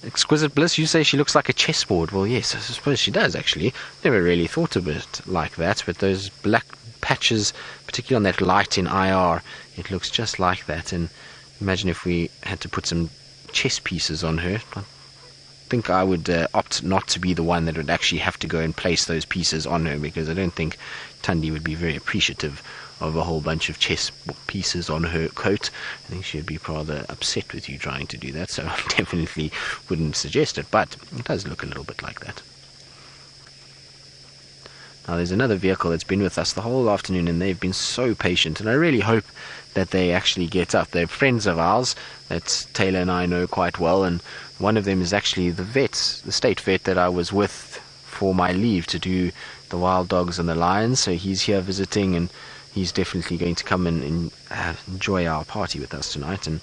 Exquisite Bliss, you say she looks like a chessboard. Well, yes, I suppose she does, actually. Never really thought of it like that, but those black patches, particularly on that light in IR, it looks just like that. And imagine if we had to put some chess pieces on her. I think I would opt not to be the one that would actually have to go and place those pieces on her, because I don't think Thandi would be very appreciative of a whole bunch of chess pieces on her coat. I think she would be rather upset with you trying to do that, so I definitely wouldn't suggest it, but it does look a little bit like that. Now there's another vehicle that's been with us the whole afternoon, and they've been so patient, and I really hope that they actually get up. They're friends of ours that Taylor and I know quite well, and one of them is actually the state vet that I was with for my leave to do the wild dogs and the lions, so he's here visiting, and he's definitely going to come and enjoy our party with us tonight. And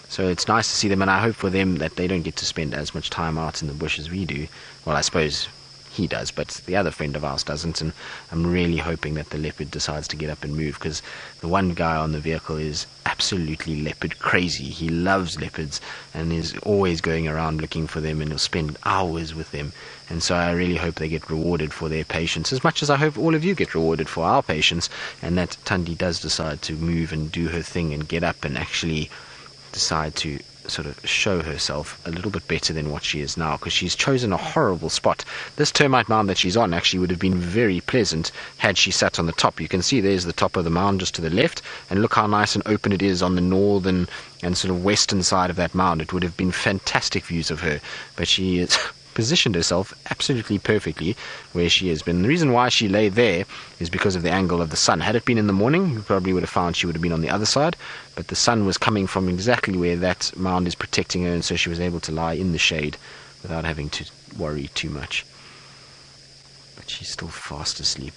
so it's nice to see them, and I hope for them that they don't get to spend as much time out in the bush as we do. Well, I suppose he does, but the other friend of ours doesn't, and I'm really hoping that the leopard decides to get up and move, because the one guy on the vehicle is absolutely leopard crazy. He loves leopards and is always going around looking for them, and he'll spend hours with them. And so I really hope they get rewarded for their patience, as much as I hope all of you get rewarded for our patience, and that Thandi does decide to move and do her thing and get up and actually decide to sort of show herself a little bit better than what she is now, because she's chosen a horrible spot. This termite mound that she's on actually would have been very pleasant had she sat on the top. You can see there's the top of the mound just to the left, and look how nice and open it is on the northern and sort of western side of that mound. It would have been fantastic views of her, but she is positioned herself absolutely perfectly where she is. But the reason why she lay there is because of the angle of the sun. Had it been in the morning, you probably would have found she would have been on the other side, but the sun was coming from exactly where that mound is protecting her, and so she was able to lie in the shade without having to worry too much. But she's still fast asleep.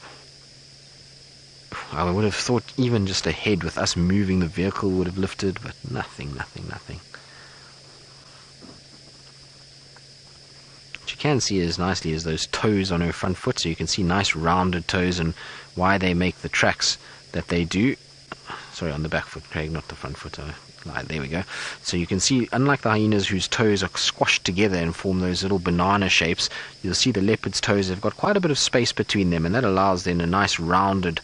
I would have thought even just a head with us moving the vehicle would have lifted, but nothing. What you can see as nicely is those toes on her front foot, so you can see nice rounded toes and why they make the tracks that they do. Sorry, on the back foot, Craig, not the front foot. There we go. So you can see, unlike the hyenas whose toes are squashed together and form those little banana shapes, you'll see the leopard's toes have got quite a bit of space between them, and that allows then a nice rounded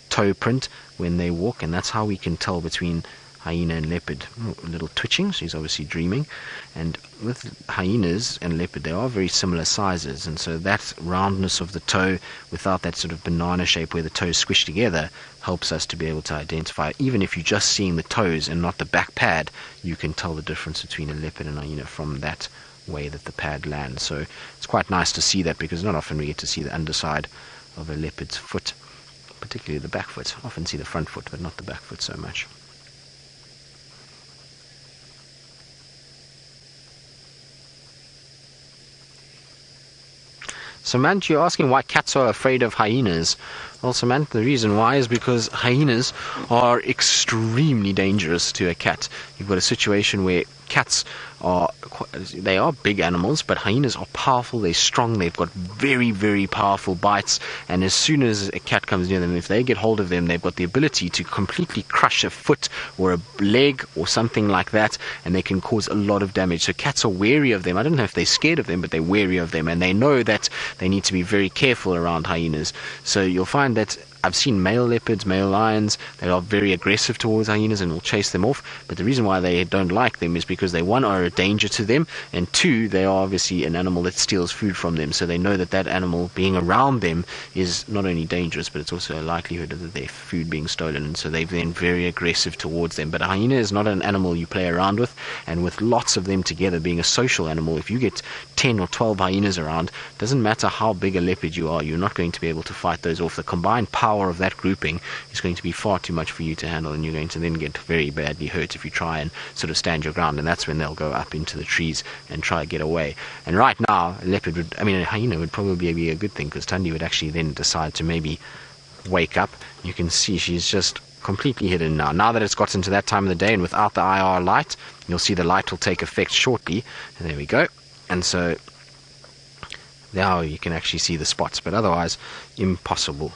toe print when they walk, and that's how we can tell between hyena and leopard. A little twitching, she's obviously dreaming. And with hyenas and leopard, they are very similar sizes, and so that roundness of the toe without that sort of banana shape where the toes squish together helps us to be able to identify. Even if you're just seeing the toes and not the back pad, you can tell the difference between a leopard and a hyena from that way that the pad lands. So it's quite nice to see that, because not often we get to see the underside of a leopard's foot, particularly the back foot. Often see the front foot, but not the back foot so much. Samantha, you're asking why cats are afraid of hyenas. Well, Samantha, the reason why is because hyenas are extremely dangerous to a cat. You've got a situation where cats they are big animals, but hyenas are powerful, they're strong, they've got very, very powerful bites, and as soon as a cat comes near them, if they get hold of them, they've got the ability to completely crush a foot or a leg or something like that, and they can cause a lot of damage. So cats are wary of them. I don't know if they're scared of them, but they're wary of them, and they know that they need to be very careful around hyenas. So you'll find that I've seen male leopards, male lions, they are very aggressive towards hyenas and will chase them off, but the reason why they don't like them is because they, one, are a danger to them, and two, they are obviously an animal that steals food from them, so they know that that animal being around them is not only dangerous, but it's also a likelihood of their food being stolen, and so they're then very aggressive towards them. But a hyena is not an animal you play around with, and with lots of them together, being a social animal, if you get 10 or 12 hyenas around, doesn't matter how big a leopard you are, you're not going to be able to fight those off. The combined power of that grouping is going to be far too much for you to handle, and you're going to then get very badly hurt if you try and sort of stand your ground, and that's when they'll go up into the trees and try to get away. And right now, a hyena would probably be a good thing, because Thandi would actually then decide to maybe wake up. You can see she's just completely hidden now. Now that it's gotten to that time of the day, and without the IR light, you'll see the light will take effect shortly, and there we go. And so now you can actually see the spots, but otherwise impossible.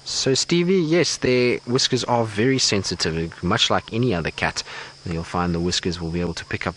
So Stevie, yes, their whiskers are very sensitive, much like any other cat. You'll find the whiskers will be able to pick up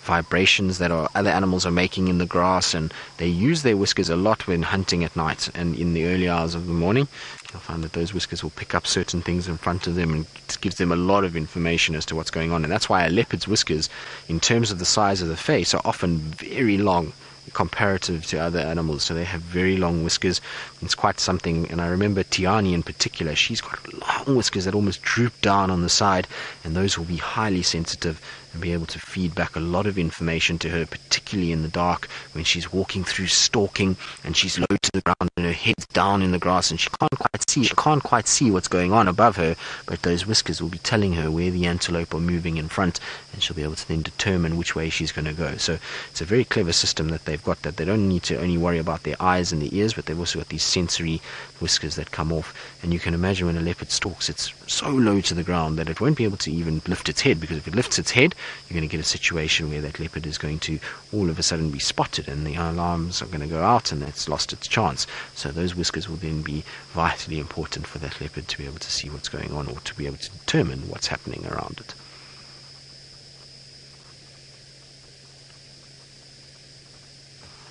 vibrations that other animals are making in the grass, and they use their whiskers a lot when hunting at night and in the early hours of the morning. You'll find that those whiskers will pick up certain things in front of them, and it gives them a lot of information as to what's going on. And that's why a leopard's whiskers, in terms of the size of the face, are often very long comparative to other animals. So they have very long whiskers. It's quite something. And I remember Tiani in particular, she's got long whiskers that almost droop down on the side, and those will be highly sensitive and be able to feed back a lot of information to her, particularly in the dark when she's walking through stalking and she's low to the ground and her head's down in the grass and she can't quite see what's going on above her, but those whiskers will be telling her where the antelope are moving in front, and she'll be able to then determine which way she's going to go. So it's a very clever system that they've got, that they don't need to only worry about their eyes and their ears, but they've also got these sensory whiskers that come off. And you can imagine when a leopard stalks, it's so low to the ground that it won't be able to even lift its head, because if it lifts its head, you're going to get a situation where that leopard is going to all of a sudden be spotted and the alarms are going to go out and it's lost its chance. So those whiskers will then be vitally important for that leopard to be able to see what's going on, or to be able to determine what's happening around it.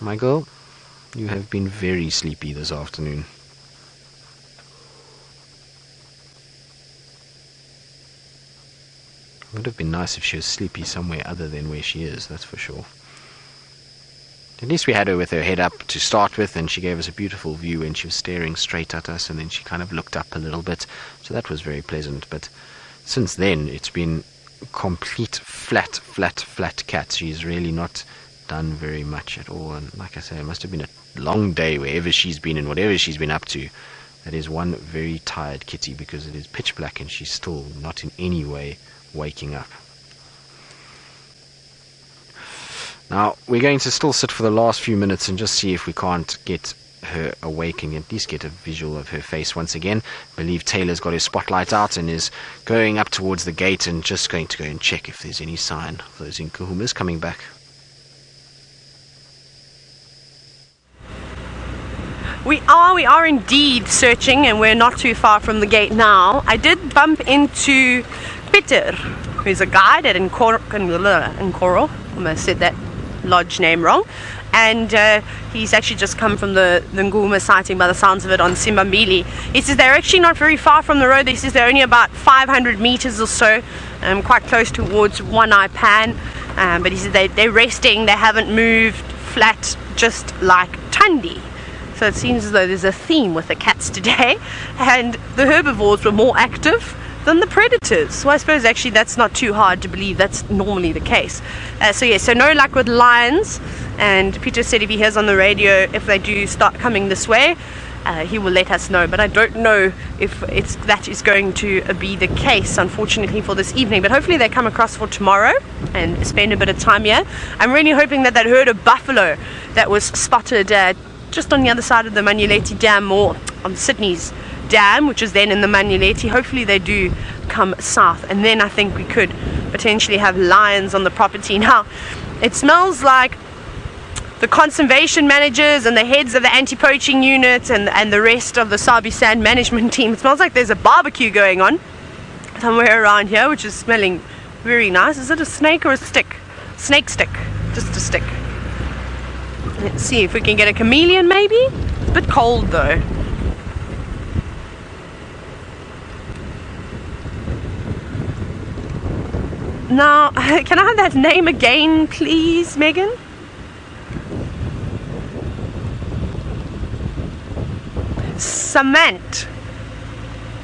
My girl, you have been very sleepy this afternoon. It would have been nice if she was sleepy somewhere other than where she is, that's for sure. At least we had her with her head up to start with, and she gave us a beautiful view when she was staring straight at us, and then she kind of looked up a little bit, so that was very pleasant. But since then, it's been complete flat cat. She's really not done very much at all, and like I say, it must have been a long day wherever she's been and whatever she's been up to. That is one very tired kitty, because it is pitch black and she's still not in any way waking up. Now we're going to still sit for the last few minutes and just see if we can't get her awake and at least get a visual of her face once again. I believe Taylor's got his spotlight out and is going up towards the gate and just going to go and check if there's any sign of those inkahumas coming back. We are indeed searching, and we're not too far from the gate now. I did bump into Peter, who's a guide at Nkoro. I almost said that lodge name wrong. And he's actually just come from the Nguma sighting by the sounds of it on Simbambili. He says they're actually not very far from the road. He says they're only about 500 meters or so, quite close towards One Eye Pan. But he says they're resting, they haven't moved, flat, just like Thandi. So it seems as though there's a theme with the cats today, and the herbivores were more active than the predators. Well, I suppose actually that's not too hard to believe. That's normally the case. So no luck with lions, and Peter said if he hears on the radio if they do start coming this way, he will let us know. But I don't know if that is going to be the case, unfortunately, for this evening. But hopefully they come across for tomorrow and spend a bit of time here. I'm really hoping that herd of buffalo that was spotted just on the other side of the Manuleti Dam, or on Sydney's dam, which is then in the Manuleti, hopefully they do come south, and then I think we could potentially have lions on the property. Now it smells like the conservation managers and the heads of the anti-poaching unit and the rest of the Sabi sand management team, it smells like there's a barbecue going on somewhere around here, which is smelling very nice. Is it a snake or a stick? Snake stick, just a stick. Let's see if we can get a chameleon maybe. It's a bit cold though. Now, can I have that name again, please, Megan? Cement,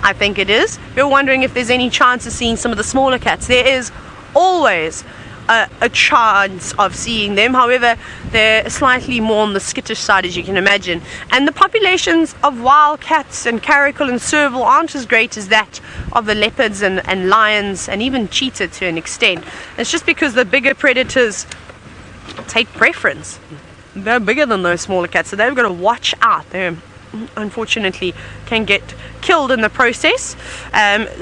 I think it is. If you're wondering if there's any chance of seeing some of the smaller cats, there is always a chance of seeing them. However, they're slightly more on the skittish side, as you can imagine, and the populations of wild cats and caracal and serval aren't as great as that of the leopards and lions and even cheetah to an extent. It's just because the bigger predators take preference. They're bigger than those smaller cats, so they've got to watch out. They unfortunately can get killed in the process,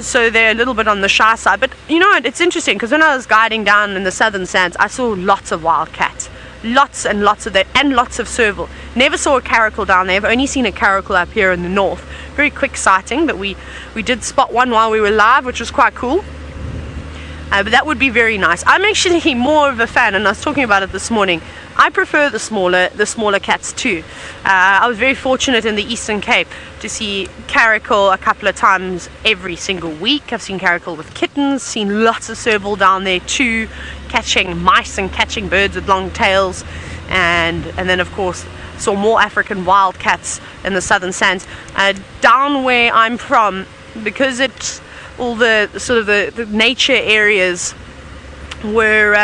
so they're a little bit on the shy side. But you know what, it's interesting, because when I was guiding down in the southern sands, I saw lots of wild cats, lots and lots of that, and lots of serval. Never saw a caracal down there. I've only seen a caracal up here in the north, very quick sighting, but we did spot one while we were live, which was quite cool. But that would be very nice. I'm actually more of a fan, and I was talking about it this morning. I prefer the smaller cats too. I was very fortunate in the Eastern Cape to see caracal a couple of times every single week. I've seen caracal with kittens, seen lots of serval down there too, catching mice and catching birds with long tails, and then of course saw more African wildcats in the southern sands. Down where I'm from, because it's all the sort of the nature areas were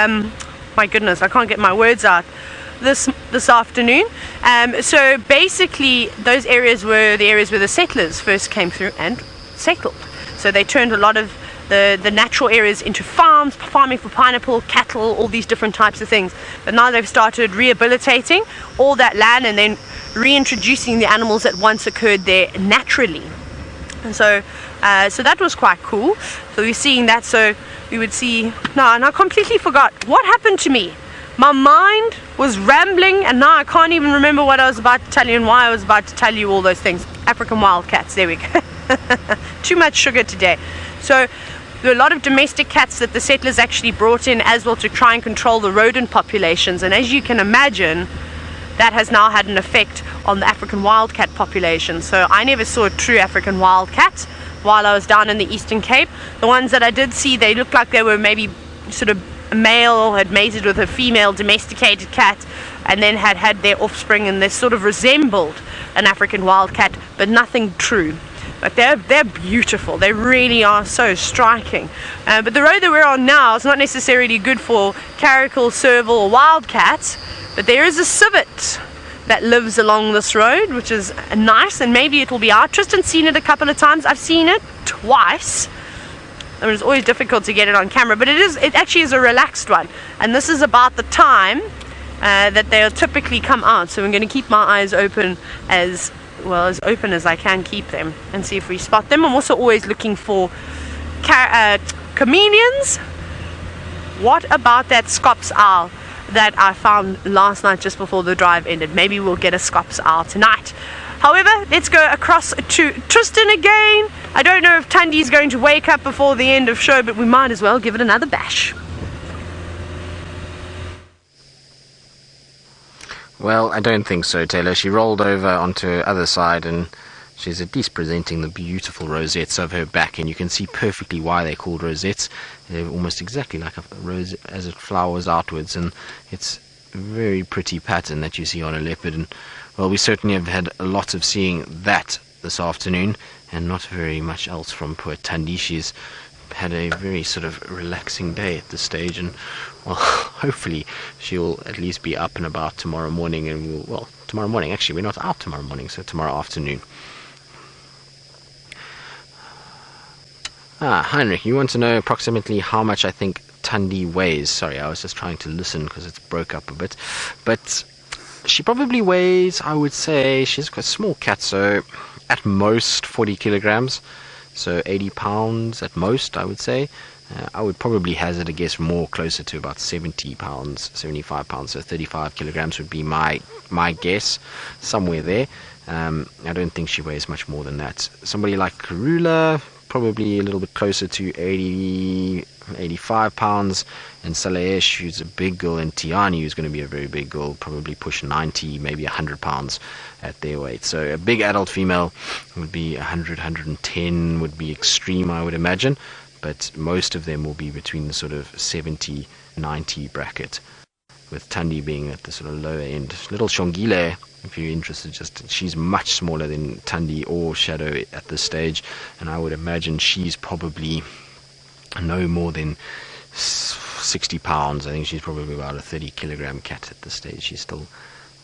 my goodness, I can't get my words out this afternoon. So basically those areas were the areas where the settlers first came through and settled. So they turned a lot of the natural areas into farms, farming for pineapple, cattle, all these different types of things. But now they've started rehabilitating all that land and then reintroducing the animals that once occurred there naturally. And so that was quite cool. So we're seeing that. So we would see, and I completely forgot what happened to me. My mind was rambling, and now I can't even remember what I was about to tell you and why I was about to tell you all those things. African wildcats, there we go. Too much sugar today. So there are a lot of domestic cats that the settlers actually brought in as well to try and control the rodent populations, and as you can imagine, that has now had an effect on the African wildcat population. So I never saw a true African wildcat while I was down in the Eastern Cape. The ones that I did see, they looked like they were maybe sort of a male had mated with a female domesticated cat and then had their offspring, and they sort of resembled an African wildcat, but nothing true. But they're beautiful. They really are so striking. But the road that we're on now is not necessarily good for caracal, serval, or wildcats, but there is a civet that lives along this road, which is nice, and maybe it'll be out. Tristan's seen it a couple of times. I've seen it twice. I mean, it's always difficult to get it on camera, but it actually is a relaxed one, and this is about the time that they'll typically come out. So I'm going to keep my eyes open as open as I can keep them and see if we spot them. I'm also always looking for chameleons. What about that scops owl that I found last night just before the drive ended? Maybe we'll get a scops owl tonight. However, let's go across to Tristan again. I don't know if Thandi is going to wake up before the end of show, but we might as well give it another bash. Well, I don't think so, Taylor. She rolled over onto her other side, and she's at least presenting the beautiful rosettes of her back, and you can see perfectly why they're called rosettes. They're almost exactly like a rose as it flowers outwards, and it's a very pretty pattern that you see on a leopard. And well, we certainly have had a lot of seeing that this afternoon, and not very much else from poor Thandi. She's had a very sort of relaxing day at this stage, and well, hopefully she'll at least be up and about tomorrow morning, and tomorrow morning, actually we're not out tomorrow morning, so tomorrow afternoon. Heinrich, you want to know approximately how much I think Thandi weighs? Sorry, I was just trying to listen because it's broke up a bit, but she probably weighs, I would say, she's quite a small cat, so at most 40 kilograms, so 80 pounds at most, I would say. I would probably hazard a guess more closer to about 70 pounds, 75 pounds, so 35 kilograms would be my guess, somewhere there. I don't think she weighs much more than that. Somebody like Kruger, probably a little bit closer to 80, 85 pounds, and Salaesh, who's a big girl, and Tiani, who's going to be a very big girl, probably push 90, maybe 100 pounds at their weight. So a big adult female would be 100, 110 would be extreme, I would imagine, but most of them will be between the sort of 70, 90 bracket, with Thandi being at the sort of lower end. Little Shongile, if you're interested, she's much smaller than Thandi or Shadow at this stage, and I would imagine she's probably no more than 60 pounds. I think she's probably about a 30 kilogram cat at this stage. She's still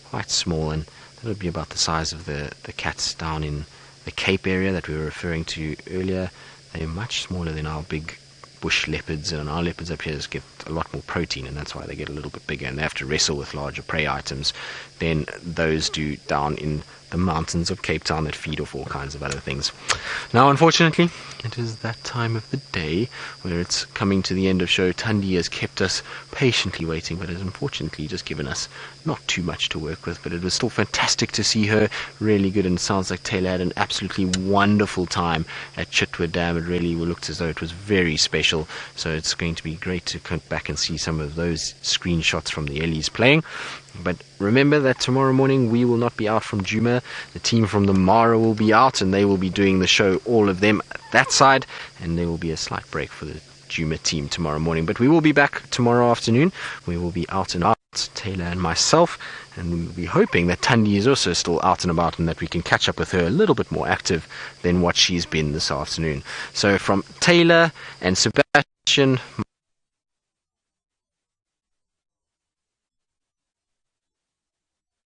quite small, and that would be about the size of the cats down in the Cape area that we were referring to earlier. They're much smaller than our big bush leopards, and our leopards up here get a lot more protein, and that's why they get a little bit bigger, and they have to wrestle with larger prey items than those do down in the mountains of Cape Town that feed off all kinds of other things. Now, unfortunately, It is that time of the day where it's coming to the end of show. Thandi has kept us patiently waiting, but has unfortunately just given us not too much to work with. But it was still fantastic to see her. Really good, and it sounds like Taylor had an absolutely wonderful time at Chitwa Dam. It really looked as though it was very special. So it's going to be great to come back and see some of those screenshots from the Ellies playing. But remember that tomorrow morning we will not be out from Djuma. The team from the Mara will be out, and they will be doing the show, all of them at that side, and there will be a slight break for the Djuma team tomorrow morning. But we will be back tomorrow afternoon. We will be out and out, Taylor and myself, and we will be hoping that Thandi is also still out and about and that we can catch up with her a little bit more active than what she's been this afternoon. So from Taylor and Sebastian,